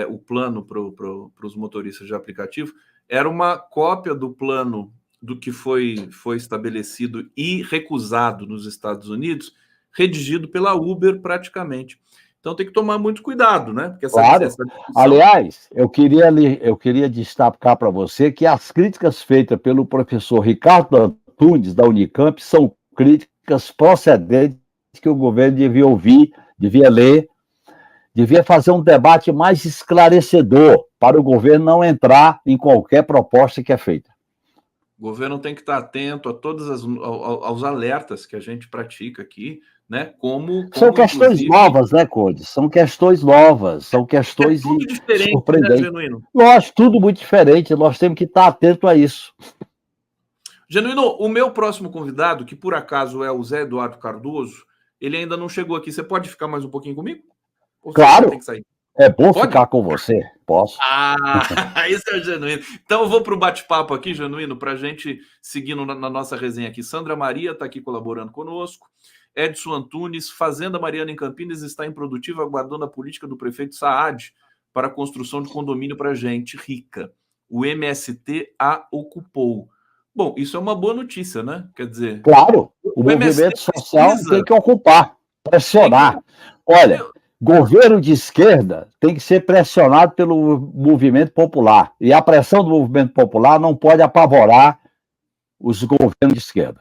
o plano para os motoristas de aplicativo, era uma cópia do plano do que foi estabelecido e recusado nos Estados Unidos, redigido pela Uber praticamente. Então tem que tomar muito cuidado, né? Porque claro. Aliás, eu queria destacar para você que as críticas feitas pelo professor Ricardo Antunes, da Unicamp, são críticas procedentes que o governo devia ouvir, devia ler, devia fazer um debate mais esclarecedor para o governo não entrar em qualquer proposta que é feita. O governo tem que estar atento a aos alertas que a gente pratica aqui, né? São questões novas, né, Conde? São questões novas, são questões tudo diferente, surpreendentes. Né, Genuíno? Lógico, tudo muito diferente, nós temos que estar atento a isso. Genuíno, o meu próximo convidado, que por acaso é o Zé Eduardo Cardoso, ele ainda não chegou aqui. Você pode ficar mais um pouquinho comigo? Ou claro. Tem que sair? É bom Pode? Ficar com você, posso. Isso é o Genuíno. Então eu vou para o bate-papo aqui, Genuíno, para a gente seguir na nossa resenha aqui. Sandra Maria está aqui colaborando conosco. Edson Antunes, Fazenda Mariana em Campinas está improdutiva, aguardando a política do prefeito Saad para a construção de condomínio para gente rica. O MST a ocupou. Bom, isso é uma boa notícia, né? Quer dizer... Claro, o movimento social tem que ocupar, pressionar. Olha... Governo de esquerda tem que ser pressionado pelo movimento popular. E a pressão do movimento popular não pode apavorar os governos de esquerda.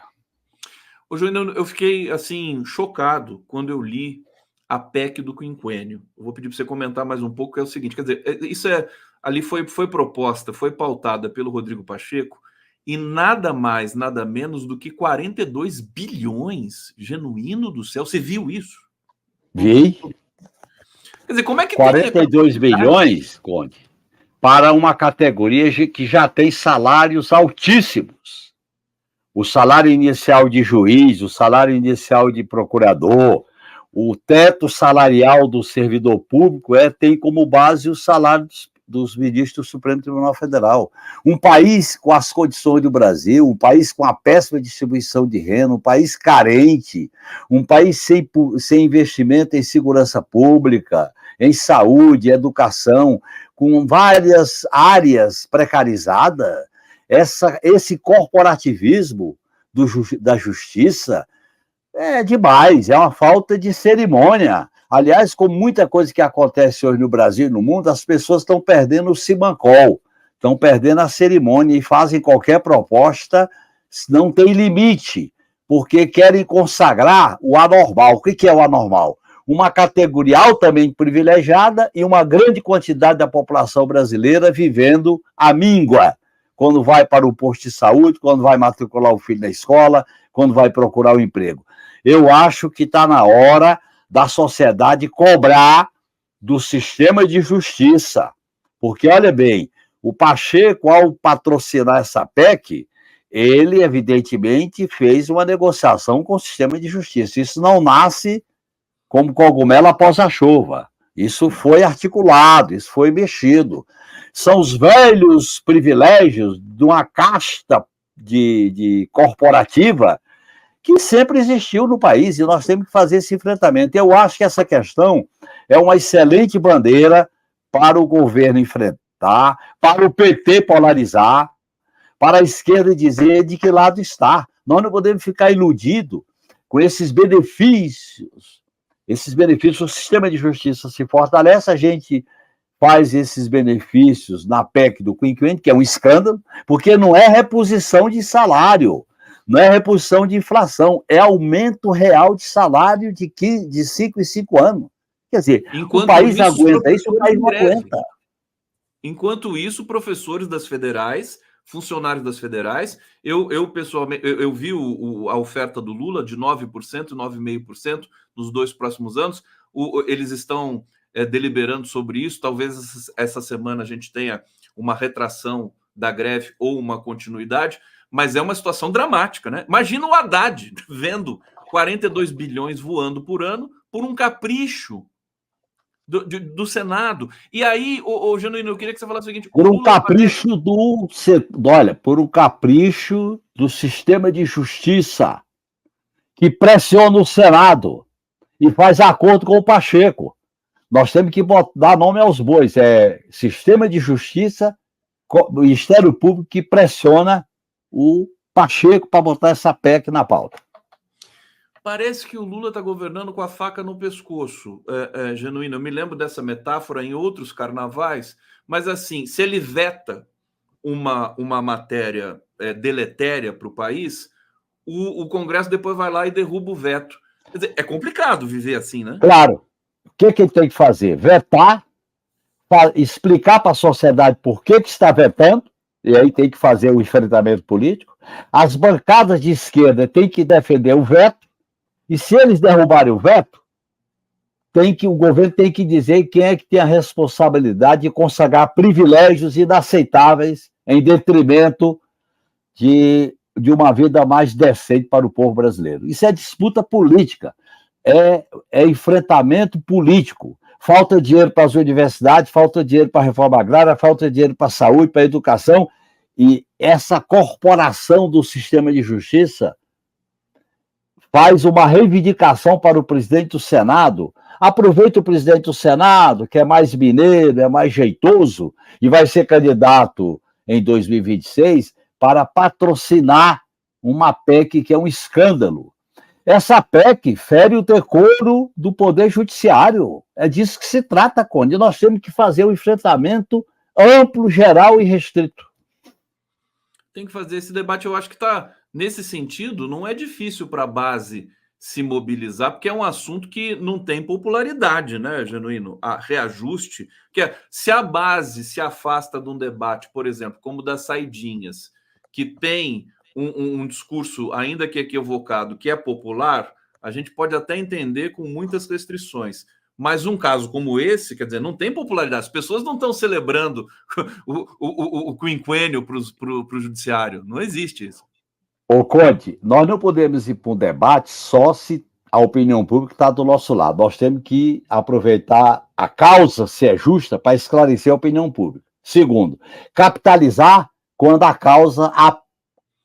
Ô, João, eu fiquei, assim, chocado quando eu li a PEC do quinquênio. Eu vou pedir para você comentar mais um pouco, que é o seguinte, quer dizer, isso é ali foi proposta, foi pautada pelo Rodrigo Pacheco, e nada mais, nada menos do que 42 bilhões, genuíno do céu. Você viu isso? Vi. Quer dizer, como é que 42 bilhões, Conde, para uma categoria que já tem salários altíssimos. O salário inicial de juiz, o salário inicial de procurador, o teto salarial do servidor público tem como base os salários dos ministros do Supremo Tribunal Federal. Um país com as condições do Brasil, um país com a péssima distribuição de renda, um país carente, um país sem investimento em segurança pública, em saúde, educação, com várias áreas precarizadas, esse corporativismo da justiça é demais, é uma falta de cerimônia. Aliás, com muita coisa que acontece hoje no Brasil e no mundo, as pessoas estão perdendo o simancol, estão perdendo a cerimônia e fazem qualquer proposta, não tem limite, porque querem consagrar o anormal. O que é o anormal? Uma categoria altamente privilegiada e uma grande quantidade da população brasileira vivendo à míngua, quando vai para o posto de saúde, quando vai matricular o filho na escola, quando vai procurar um emprego. Eu acho que está na hora da sociedade cobrar do sistema de justiça. Porque, olha bem, o Pacheco, ao patrocinar essa PEC, ele, evidentemente, fez uma negociação com o sistema de justiça. Isso não nasce como cogumelo após a chuva. Isso foi articulado, isso foi mexido. São os velhos privilégios de uma casta de corporativa que sempre existiu no país, e nós temos que fazer esse enfrentamento. Eu acho que essa questão é uma excelente bandeira para o governo enfrentar, para o PT polarizar, para a esquerda dizer de que lado está. Nós não podemos ficar iludidos com esses benefícios. O sistema de justiça se fortalece, a gente faz esses benefícios na PEC do quinquênio, que é um escândalo, porque não é reposição de salário, não é reposição de inflação, é aumento real de salário de 5 em 5 anos. Quer dizer, o país aguenta isso, o país não aguenta. Enquanto isso, professores das federais, funcionários das federais, eu pessoalmente, eu vi a oferta do Lula de 9%, 9,5% nos 2 próximos anos. Eles estão deliberando sobre isso. Talvez essa semana a gente tenha uma retração da greve ou uma continuidade, mas é uma situação dramática, né? Imagina o Haddad vendo 42 bilhões voando por ano por um capricho do Senado. E aí, Genuíno, eu queria que você falasse o seguinte... Por um capricho por um capricho do sistema de justiça que pressiona o Senado e faz acordo com o Pacheco. Nós temos que dar nome aos bois. É sistema de justiça, Ministério Público que pressiona o Pacheco para botar essa PEC na pauta. Parece que o Lula está governando com a faca no pescoço, Genuíno. Eu me lembro dessa metáfora em outros carnavais, mas assim, se ele veta uma matéria deletéria para o país, o Congresso depois vai lá e derruba o veto. Quer dizer, é complicado viver assim, né? Claro. O que ele tem que fazer? Vetar, explicar para a sociedade por que está vetando, e aí tem que fazer o enfrentamento político. As bancadas de esquerda têm que defender o veto, e se eles derrubarem o veto, o governo tem que dizer quem é que tem a responsabilidade de consagrar privilégios inaceitáveis em detrimento de uma vida mais decente para o povo brasileiro. Isso é disputa política, é enfrentamento político. Falta dinheiro para as universidades, falta dinheiro para a reforma agrária, falta dinheiro para a saúde, para a educação, e essa corporação do sistema de justiça faz uma reivindicação para o presidente do Senado. Aproveita o presidente do Senado, que é mais mineiro, é mais jeitoso, e vai ser candidato em 2026 para patrocinar uma PEC que é um escândalo. Essa PEC fere o decoro do Poder Judiciário. É disso que se trata, Conde. Nós temos que fazer um enfrentamento amplo, geral e restrito. Tem que fazer esse debate. Eu acho que está, nesse sentido, não é difícil para a base se mobilizar, porque é um assunto que não tem popularidade, né, Genuíno? A reajuste, se a base se afasta de um debate, por exemplo, como das saidinhas, que tem um discurso, ainda que equivocado, que é popular, a gente pode até entender com muitas restrições. Mas um caso como esse, quer dizer, não tem popularidade. As pessoas não estão celebrando o quinquênio para o judiciário. Não existe isso. Ô, Conte, nós não podemos ir para um debate só se a opinião pública está do nosso lado. Nós temos que aproveitar a causa, se é justa, para esclarecer a opinião pública. Segundo, capitalizar quando a causa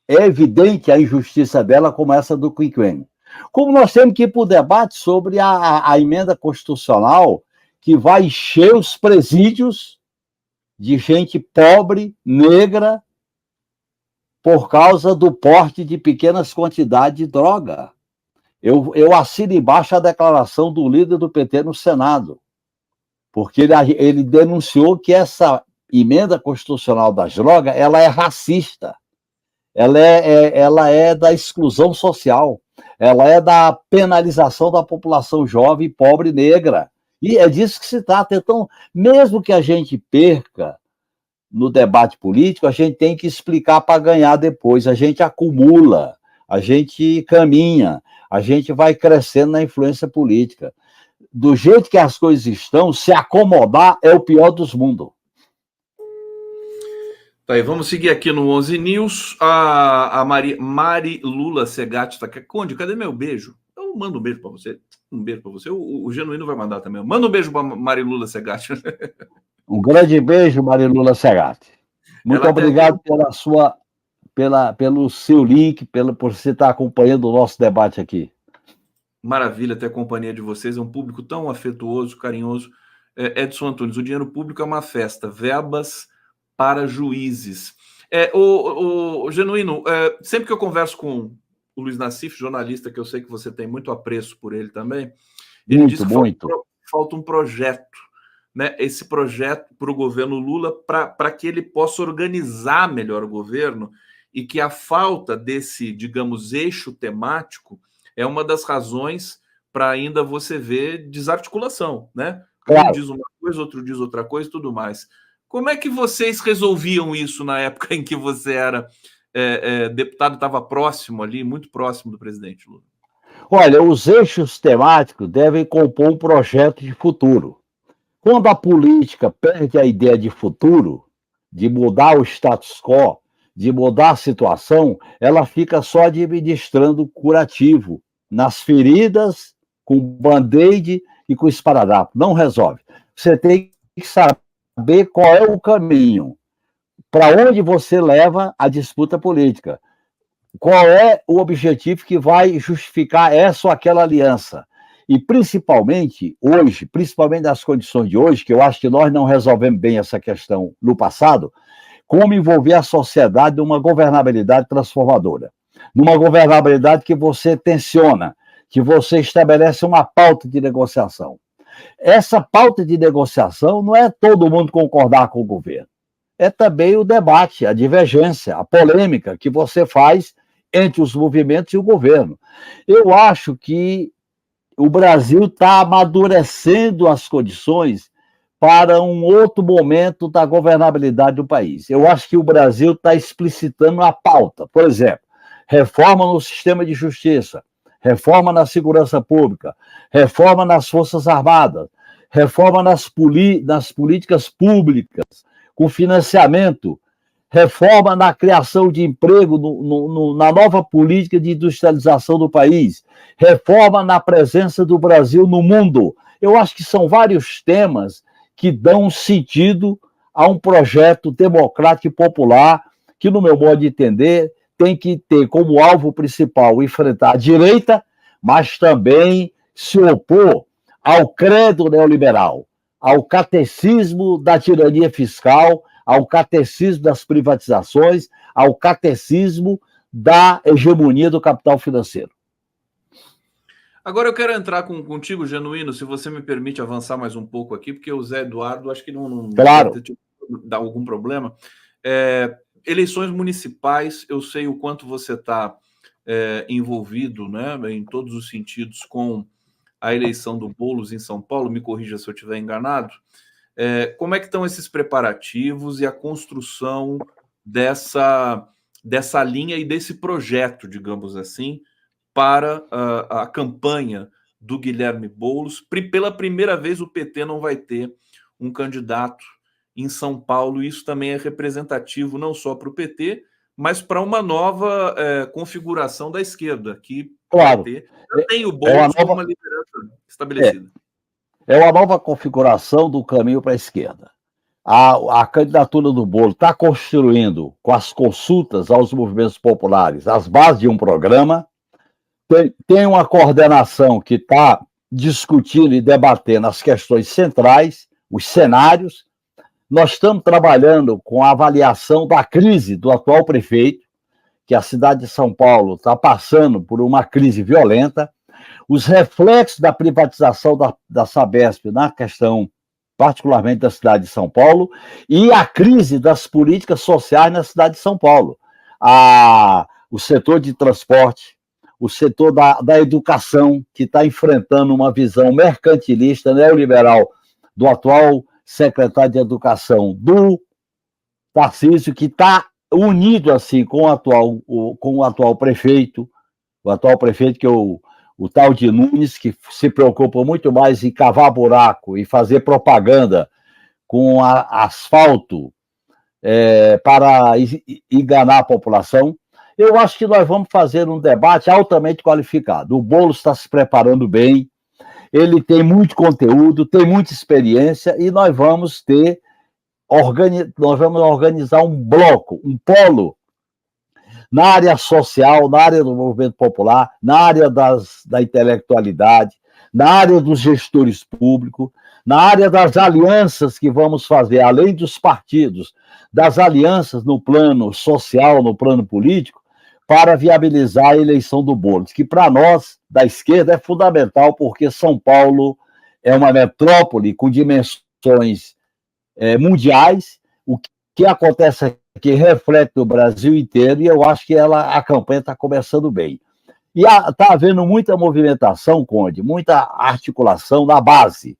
é evidente a injustiça dela, como essa do quinquênio. Como nós temos que ir para o debate sobre a emenda constitucional que vai encher os presídios de gente pobre, negra, por causa do porte de pequenas quantidades de droga. Eu assino embaixo a declaração do líder do PT no Senado, porque ele denunciou que essa emenda constitucional das drogas ela é racista, ela é da exclusão social, ela é da penalização da população jovem, pobre e negra. E é disso que se trata. Então, mesmo que a gente perca no debate político, a gente tem que explicar para ganhar depois. A gente acumula, a gente caminha, a gente vai crescendo na influência política. Do jeito que as coisas estão, se acomodar é o pior dos mundos. Tá aí, vamos seguir aqui no 11 News. A Mari Lula Segatti está aqui. Conde, cadê meu beijo? Eu mando um beijo para você. Um beijo para você. O Genuíno vai mandar também. Manda um beijo para Mari Lula Segatti. Um grande beijo, Marilula Segatti. Muito obrigado pelo seu link, por você estar acompanhando o nosso debate aqui. Maravilha ter a companhia de vocês. É um público tão afetuoso, carinhoso. Edson Antunes, o dinheiro público é uma festa. Verbas para juízes. O Genuíno, sempre que eu converso com o Luiz Nassif, jornalista, que eu sei que você tem muito apreço por ele também, ele diz que falta um projeto. Né, esse projeto para o governo Lula para que ele possa organizar melhor o governo e que a falta desse, digamos, eixo temático é uma das razões para ainda você ver desarticulação, né? Um diz uma coisa, outro diz outra coisa e tudo mais. Como é que vocês resolviam isso na época em que você era deputado, estava próximo ali, muito próximo do presidente Lula? Olha, os eixos temáticos devem compor um projeto de futuro. Quando a política perde a ideia de futuro, de mudar o status quo, de mudar a situação, ela fica só administrando curativo nas feridas, com band-aid e com esparadrapo. Não resolve. Você tem que saber qual é o caminho, para onde você leva a disputa política, qual é o objetivo que vai justificar essa ou aquela aliança. E principalmente hoje, principalmente nas condições de hoje, que eu acho que nós não resolvemos bem essa questão no passado, como envolver a sociedade numa governabilidade transformadora. Numa governabilidade que você tensiona, que você estabelece uma pauta de negociação. Essa pauta de negociação não é todo mundo concordar com o governo. É também o debate, a divergência, a polêmica que você faz entre os movimentos e o governo. Eu acho que o Brasil está amadurecendo as condições para um outro momento da governabilidade do país. Eu acho que o Brasil está explicitando a pauta. Por exemplo, reforma no sistema de justiça, reforma na segurança pública, reforma nas Forças Armadas, reforma nas políticas públicas, com financiamento, reforma na criação de emprego, na nova política de industrialização do país, reforma na presença do Brasil no mundo. Eu acho que são vários temas que dão sentido a um projeto democrático e popular que, no meu modo de entender, tem que ter como alvo principal enfrentar a direita, mas também se opor ao credo neoliberal, ao catecismo da tirania fiscal, ao catecismo das privatizações, ao catecismo da hegemonia do capital financeiro. Agora eu quero entrar contigo, Genuíno, se você me permite avançar mais um pouco aqui, porque o Zé Eduardo acho que não claro. vai dar algum problema. Eleições municipais, eu sei o quanto você está envolvido, né, em todos os sentidos com a eleição do Boulos em São Paulo, me corrija se eu estiver enganado. Como é que estão esses preparativos e a construção dessa linha e desse projeto, digamos assim, para a campanha do Guilherme Boulos? Pela primeira vez, o PT não vai ter um candidato em São Paulo, e isso também é representativo não só para o PT, mas para uma nova configuração da esquerda, que Claro, vai ter. Já tem o é uma Boulos como nova, uma liderança é, estabelecida. é uma nova configuração do caminho para a esquerda. A candidatura do Boulos está construindo, com as consultas aos movimentos populares, as bases de um programa. Tem uma coordenação que está discutindo e debatendo as questões centrais, os cenários. Nós estamos trabalhando com a avaliação da crise do atual prefeito, que a cidade de São Paulo está passando por uma crise violenta, os reflexos da privatização da Sabesp na questão, particularmente da cidade de São Paulo, e a crise das políticas sociais na cidade de São Paulo. O setor de transporte, o setor da educação, que está enfrentando uma visão mercantilista, neoliberal, do atual secretário de Educação, do Tarcísio, que está unido assim com o atual prefeito, que é o tal de Nunes, que se preocupa muito mais em cavar buraco e fazer propaganda com asfalto para enganar a população. Eu acho que nós vamos fazer um debate altamente qualificado. O Boulos está se preparando bem, ele tem muito conteúdo, tem muita experiência, e nós vamos organizar um bloco, um polo, na área social, na área do movimento popular, na área da intelectualidade, na área dos gestores públicos, na área das alianças que vamos fazer, além dos partidos, das alianças no plano social, no plano político, para viabilizar a eleição do Boulos, que para nós, da esquerda, é fundamental, porque São Paulo é uma metrópole com dimensões mundiais. O que acontece aqui reflete no Brasil inteiro, e eu acho que a campanha está começando bem. E está havendo muita movimentação, Conde, muita articulação na base,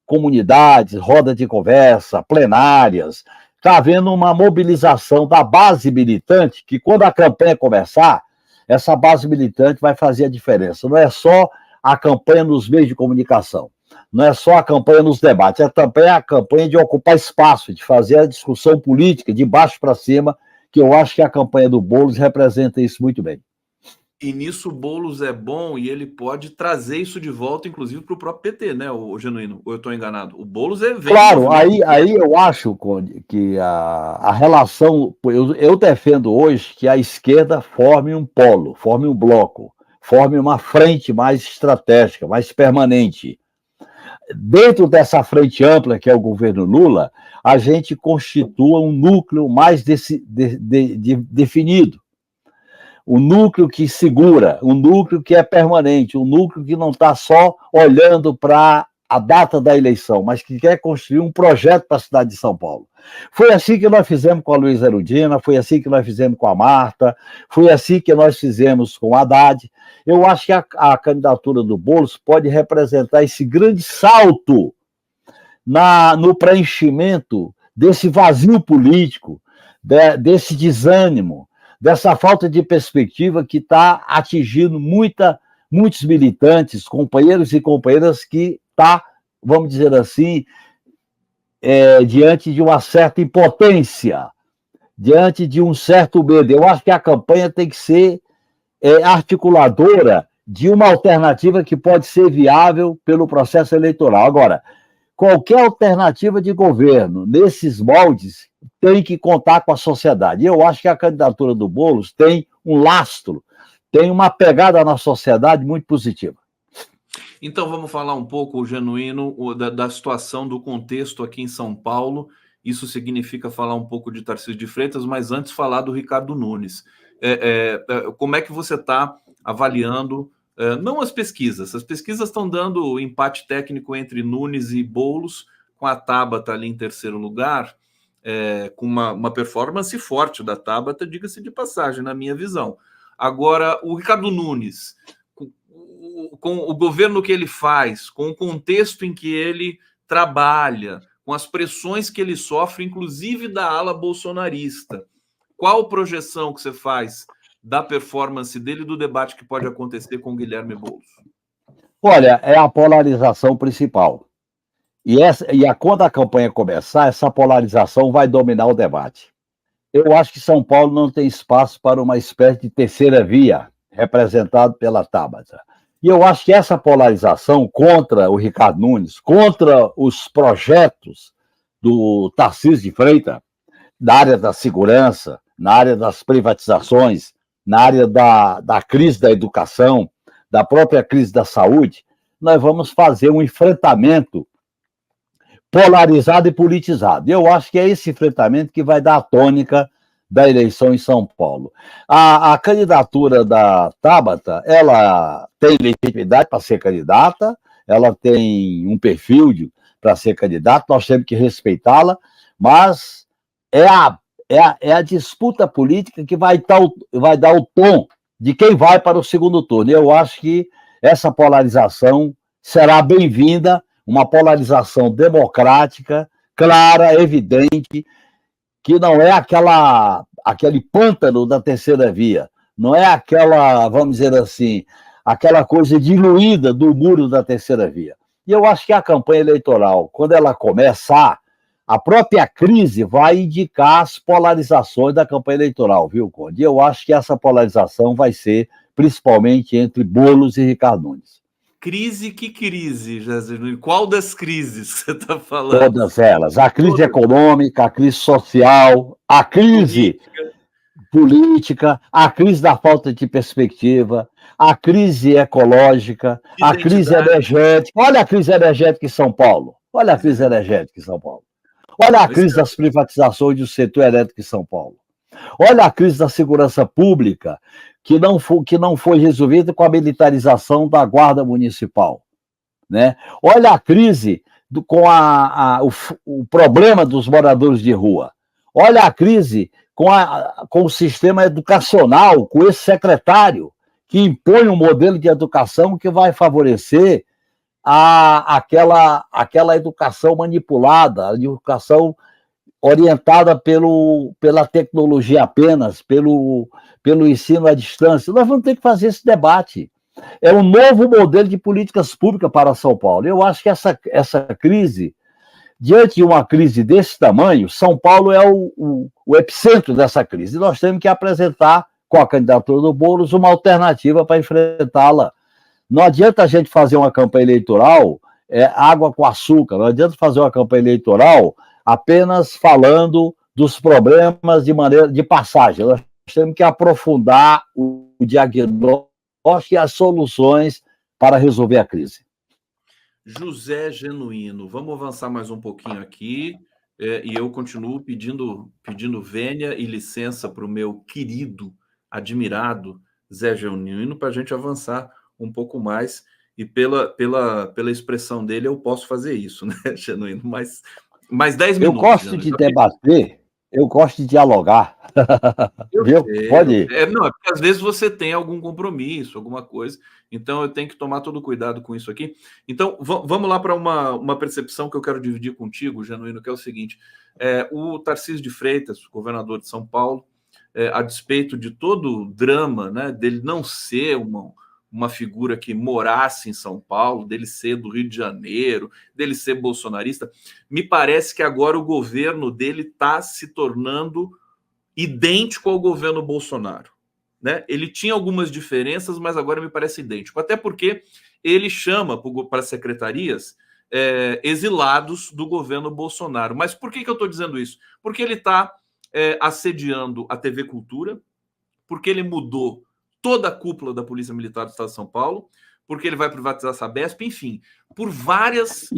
comunidades, roda de conversa, plenárias. Está havendo uma mobilização da base militante, que quando a campanha começar, essa base militante vai fazer a diferença. Não é só a campanha nos meios de comunicação, não é só a campanha nos debates, é também a campanha de ocupar espaço, de fazer a discussão política de baixo para cima, que eu acho que a campanha do Boulos representa isso muito bem. E nisso o Boulos é bom, e ele pode trazer isso de volta, inclusive, para o próprio PT, né, o Genuíno? Ou eu estou enganado? O Boulos Claro, aí eu acho, Conde, que a relação... Eu defendo hoje que a esquerda forme um polo, forme um bloco, forme uma frente mais estratégica, mais permanente. Dentro dessa frente ampla, que é o governo Lula, a gente constitua um núcleo mais definido. Um núcleo que segura, um núcleo que é permanente, um núcleo que não está só olhando para a data da eleição, mas que quer construir um projeto para a cidade de São Paulo. Foi assim que nós fizemos com a Luísa Erundina, foi assim que nós fizemos com a Marta, foi assim que nós fizemos com a Haddad. Eu acho que a candidatura do Boulos pode representar esse grande salto no preenchimento desse vazio político, desse desânimo, dessa falta de perspectiva que está atingindo muitos militantes, companheiros e companheiras que está, vamos dizer assim, diante de uma certa impotência, diante de um certo medo. Eu acho que a campanha tem que ser articuladora de uma alternativa que pode ser viável pelo processo eleitoral. Agora, qualquer alternativa de governo nesses moldes tem que contar com a sociedade. E eu acho que a candidatura do Boulos tem um lastro, tem uma pegada na sociedade muito positiva. Então vamos falar um pouco, Genuíno, da situação, do contexto aqui em São Paulo. Isso significa falar um pouco de Tarcísio de Freitas, mas antes falar do Ricardo Nunes. Como é que você está avaliando, não as pesquisas estão dando empate técnico entre Nunes e Boulos, com a Tabata ali em terceiro lugar, com uma performance forte da Tabata, diga-se de passagem, na minha visão. Agora, o Ricardo Nunes, com o governo que ele faz, com o contexto em que ele trabalha, com as pressões que ele sofre, inclusive da ala bolsonarista, qual projeção que você faz da performance dele e do debate que pode acontecer com o Guilherme Boulos? Olha, é a polarização principal. Quando a campanha começar, essa polarização vai dominar o debate. Eu acho que São Paulo não tem espaço para uma espécie de terceira via, representado pela Tabata. E eu acho que essa polarização contra o Ricardo Nunes, contra os projetos do Tarcísio de Freitas, na área da segurança, na área das privatizações, na área da crise da educação, da própria crise da saúde, nós vamos fazer um enfrentamento polarizado e politizado. Eu acho que é esse enfrentamento que vai dar a tônica da eleição em São Paulo. A candidatura da Tabata, ela tem legitimidade para ser candidata, ela tem um perfil para ser candidata, nós temos que respeitá-la, mas é a disputa política que vai dar o tom de quem vai para o segundo turno. Eu acho que essa polarização será bem-vinda, uma polarização democrática, clara, evidente, que não é aquele pântano da terceira via, não é aquela, vamos dizer assim, aquela coisa diluída do muro da terceira via. E eu acho que a campanha eleitoral, quando ela começar, a própria crise vai indicar as polarizações da campanha eleitoral, viu, Conde? E eu acho que essa polarização vai ser principalmente entre Boulos e Ricardo Nunes. Crise, que crise, Jéssica? Qual das crises você está falando? Todas elas. A crise econômica, a crise social, a crise política, a crise da falta de perspectiva, a crise ecológica, a crise energética. Olha a crise energética em São Paulo. Olha a crise energética em São Paulo. Olha a crise das privatizações do setor elétrico em São Paulo. Olha a crise da segurança pública, que não foi resolvida com a militarização da Guarda Municipal. Né? Olha a crise com o problema dos moradores de rua. Olha a crise com o sistema educacional, com esse secretário que impõe um modelo de educação que vai favorecer aquela educação manipulada, a educação orientada pela tecnologia apenas, pelo ensino à distância. Nós vamos ter que fazer esse debate. É um novo modelo de políticas públicas para São Paulo. Eu acho que essa crise, diante de uma crise desse tamanho, São Paulo é o epicentro dessa crise. E nós temos que apresentar, com a candidatura do Boulos, uma alternativa para enfrentá-la. Não adianta a gente fazer uma campanha eleitoral água com açúcar, não adianta fazer uma campanha eleitoral apenas falando dos problemas de maneira de passagem. Nós temos que aprofundar o diagnóstico e as soluções para resolver a crise. José Genuíno, vamos avançar mais um pouquinho aqui, e eu continuo pedindo vênia e licença para o meu querido, admirado Zé Genuíno, para a gente avançar um pouco mais, e pela expressão dele eu posso fazer isso, né, Genuíno? Mais 10 minutos. Eu gosto de debater, eu gosto de dialogar. Viu? Pode ir. Não, é porque às vezes você tem algum compromisso, alguma coisa, então eu tenho que tomar todo cuidado com isso aqui. Então, vamos lá para uma percepção que eu quero dividir contigo, Genuíno, que é o seguinte: o Tarcísio de Freitas, governador de São Paulo, a despeito de todo o drama, né, dele não ser uma figura que morasse em São Paulo, dele ser do Rio de Janeiro, dele ser bolsonarista, me parece que agora o governo dele está se tornando idêntico ao governo Bolsonaro. Né? Ele tinha algumas diferenças, mas agora me parece idêntico. Até porque ele chama para secretarias exilados do governo Bolsonaro. Mas por que eu estou dizendo isso? Porque ele está assediando a TV Cultura, porque ele mudou toda a cúpula da Polícia Militar do Estado de São Paulo, porque ele vai privatizar a Sabesp, enfim, por várias...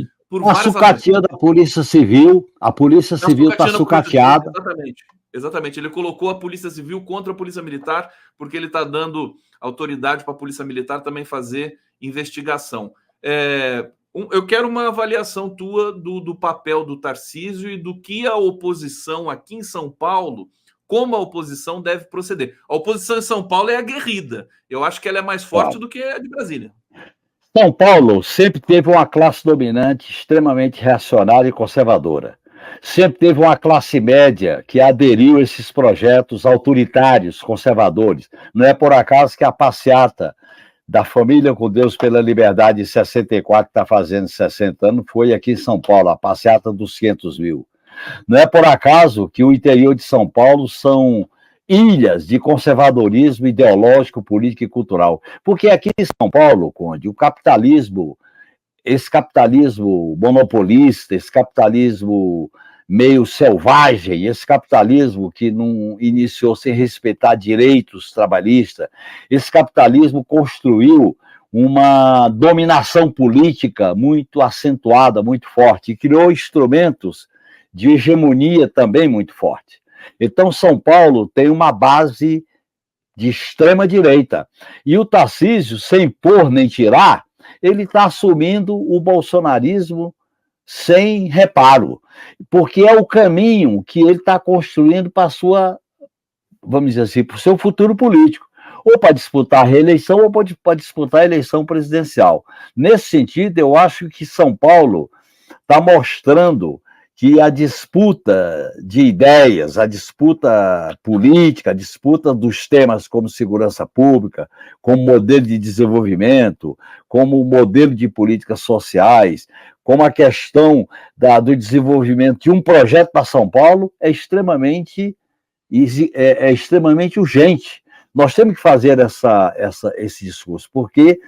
A sucatia da Polícia Civil, a Polícia Civil está sucateada. Exatamente, ele colocou a Polícia Civil contra a Polícia Militar, porque ele está dando autoridade para a Polícia Militar também fazer investigação. Eu quero uma avaliação tua do papel do Tarcísio e do que a oposição aqui em São Paulo como a oposição deve proceder. A oposição em São Paulo é aguerrida. Eu acho que ela é mais forte do que a de Brasília. São Paulo sempre teve uma classe dominante extremamente reacionária e conservadora. Sempre teve uma classe média que aderiu a esses projetos autoritários, conservadores. Não é por acaso que a passeata da Família com Deus pela Liberdade em 64, que está fazendo 60 anos, foi aqui em São Paulo, a passeata dos 500 mil. Não é por acaso que o interior de São Paulo são ilhas de conservadorismo ideológico, político e cultural. Porque aqui em São Paulo, Conde, o capitalismo, esse capitalismo monopolista, esse capitalismo meio selvagem, esse capitalismo que não iniciou sem respeitar direitos trabalhistas, esse capitalismo construiu uma dominação política muito acentuada, muito forte, e criou instrumentos de hegemonia também muito forte. Então, São Paulo tem uma base de extrema-direita. E o Tarcísio, sem pôr nem tirar, ele está assumindo o bolsonarismo sem reparo, porque é o caminho que ele está construindo para a sua, vamos dizer assim, para o seu futuro político, ou para disputar a reeleição, ou para disputar a eleição presidencial. Nesse sentido, eu acho que São Paulo está mostrando que a disputa de ideias, a disputa política, a disputa dos temas como segurança pública, como modelo de desenvolvimento, como modelo de políticas sociais, como a questão do desenvolvimento de um projeto para São Paulo é extremamente urgente. Nós temos que fazer esse discurso, porque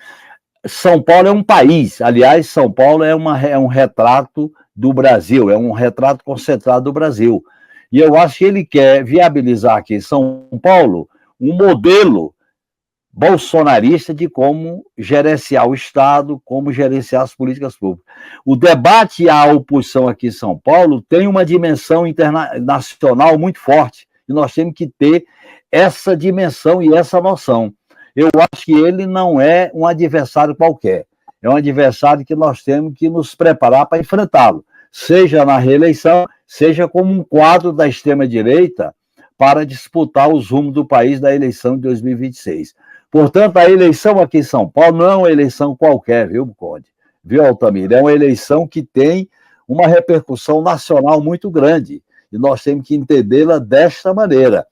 São Paulo é um país, aliás, São Paulo é um retrato do Brasil, é um retrato concentrado do Brasil. E eu acho que ele quer viabilizar aqui em São Paulo um modelo bolsonarista de como gerenciar o Estado, como gerenciar as políticas públicas. O debate à oposição aqui em São Paulo tem uma dimensão internacional muito forte, e nós temos que ter essa dimensão e essa noção. Eu acho que ele não é um adversário qualquer. É um adversário que nós temos que nos preparar para enfrentá-lo, seja na reeleição, seja como um quadro da extrema-direita para disputar os rumos do país da eleição de 2026. Portanto, a eleição aqui em São Paulo não é uma eleição qualquer, viu, Conde? Viu, Altamir? É uma eleição que tem uma repercussão nacional muito grande, e nós temos que entendê-la desta maneira.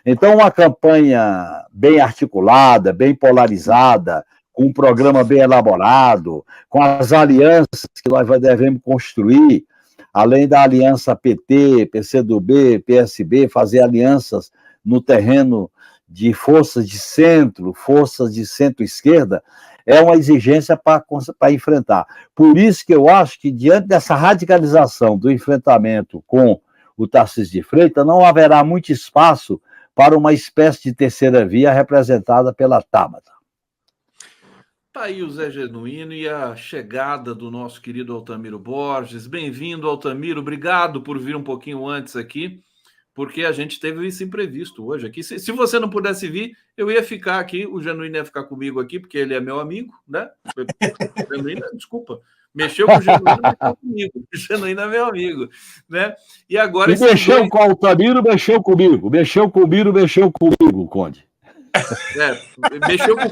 Então, uma campanha bem articulada, bem polarizada, com um programa bem elaborado, com as alianças que nós devemos construir, além da aliança PT, PCdoB, PSB, fazer alianças no terreno de forças de centro-esquerda, é uma exigência para enfrentar. Por isso que eu acho que, diante dessa radicalização do enfrentamento com o Tarcísio de Freitas, não haverá muito espaço para uma espécie de terceira via representada pela Tabata. Tá aí o Zé Genuíno e a chegada do nosso querido Altamiro Borges. Bem-vindo, Altamiro. Obrigado por vir um pouquinho antes aqui, porque a gente teve esse imprevisto hoje aqui. Se você não pudesse vir, eu ia ficar aqui, o Genuíno ia ficar comigo aqui, porque ele é meu amigo, né? Genuíno, desculpa. Mexeu com o Genuíno, mexeu comigo. O Genuíno é meu amigo, né? E agora... E mexeu com o Altamiro, mexeu comigo. Mexeu comigo, Conde. Mexeu com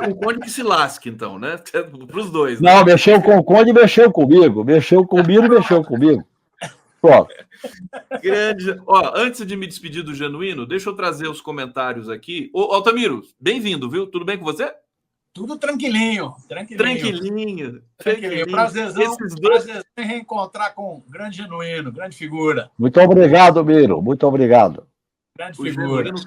o Conde que se lasque, então, né? Para os dois. Né? Não, mexeu com o Conde e mexeu comigo. Mexeu comigo. Pronto. Grande. Ó, antes de me despedir do Genuíno, deixa eu trazer os comentários aqui. Ô, Altamiro, bem-vindo, viu? Tudo bem com você? Tudo tranquilinho. Tranquilinho. Prazerzão em reencontrar com um grande Genuíno, grande figura. Muito obrigado, Miro. Muito obrigado. Grande o figura. Genuíno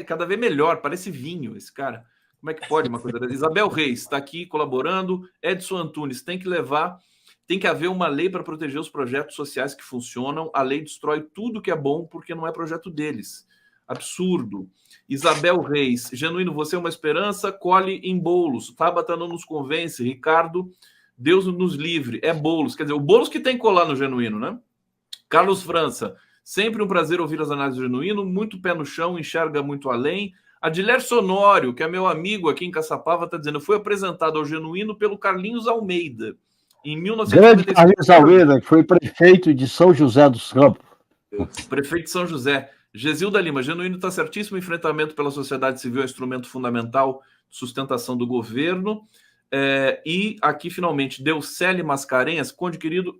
cada vez melhor, parece vinho esse cara. Como é que pode uma coisa dessa? Isabel Reis está aqui colaborando. Edson Antunes, tem que haver uma lei para proteger os projetos sociais que funcionam. A lei destrói tudo que é bom porque não é projeto deles. Absurdo. Isabel Reis, Genuíno, você é uma esperança, colhe em bolos. Tabata não nos convence. Ricardo, Deus nos livre. É bolos. Quer dizer, o bolos que tem que colar no Genuíno, né? Carlos França, sempre um prazer ouvir as análises do Genuíno, muito pé no chão, enxerga muito além. Adiler Sonório, que é meu amigo aqui em Caçapava, está dizendo, foi apresentado ao Genuíno pelo Carlinhos Almeida, em 1995. Grande Carlinhos Almeida, que foi prefeito de São José dos Campos. Prefeito de São José. Gesilda Lima, Genuíno está certíssimo, enfrentamento pela sociedade civil é um instrumento fundamental de sustentação do governo. E aqui, finalmente, Deucele Mascarenhas, Conde, querido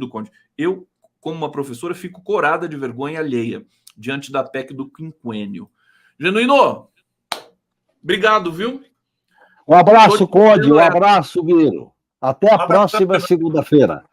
Conde, eu, como uma professora, fico corada de vergonha alheia diante da PEC do quinquênio. Genuíno, obrigado, viu? Um abraço, Conde, um abraço, Viro. Até a próxima segunda-feira.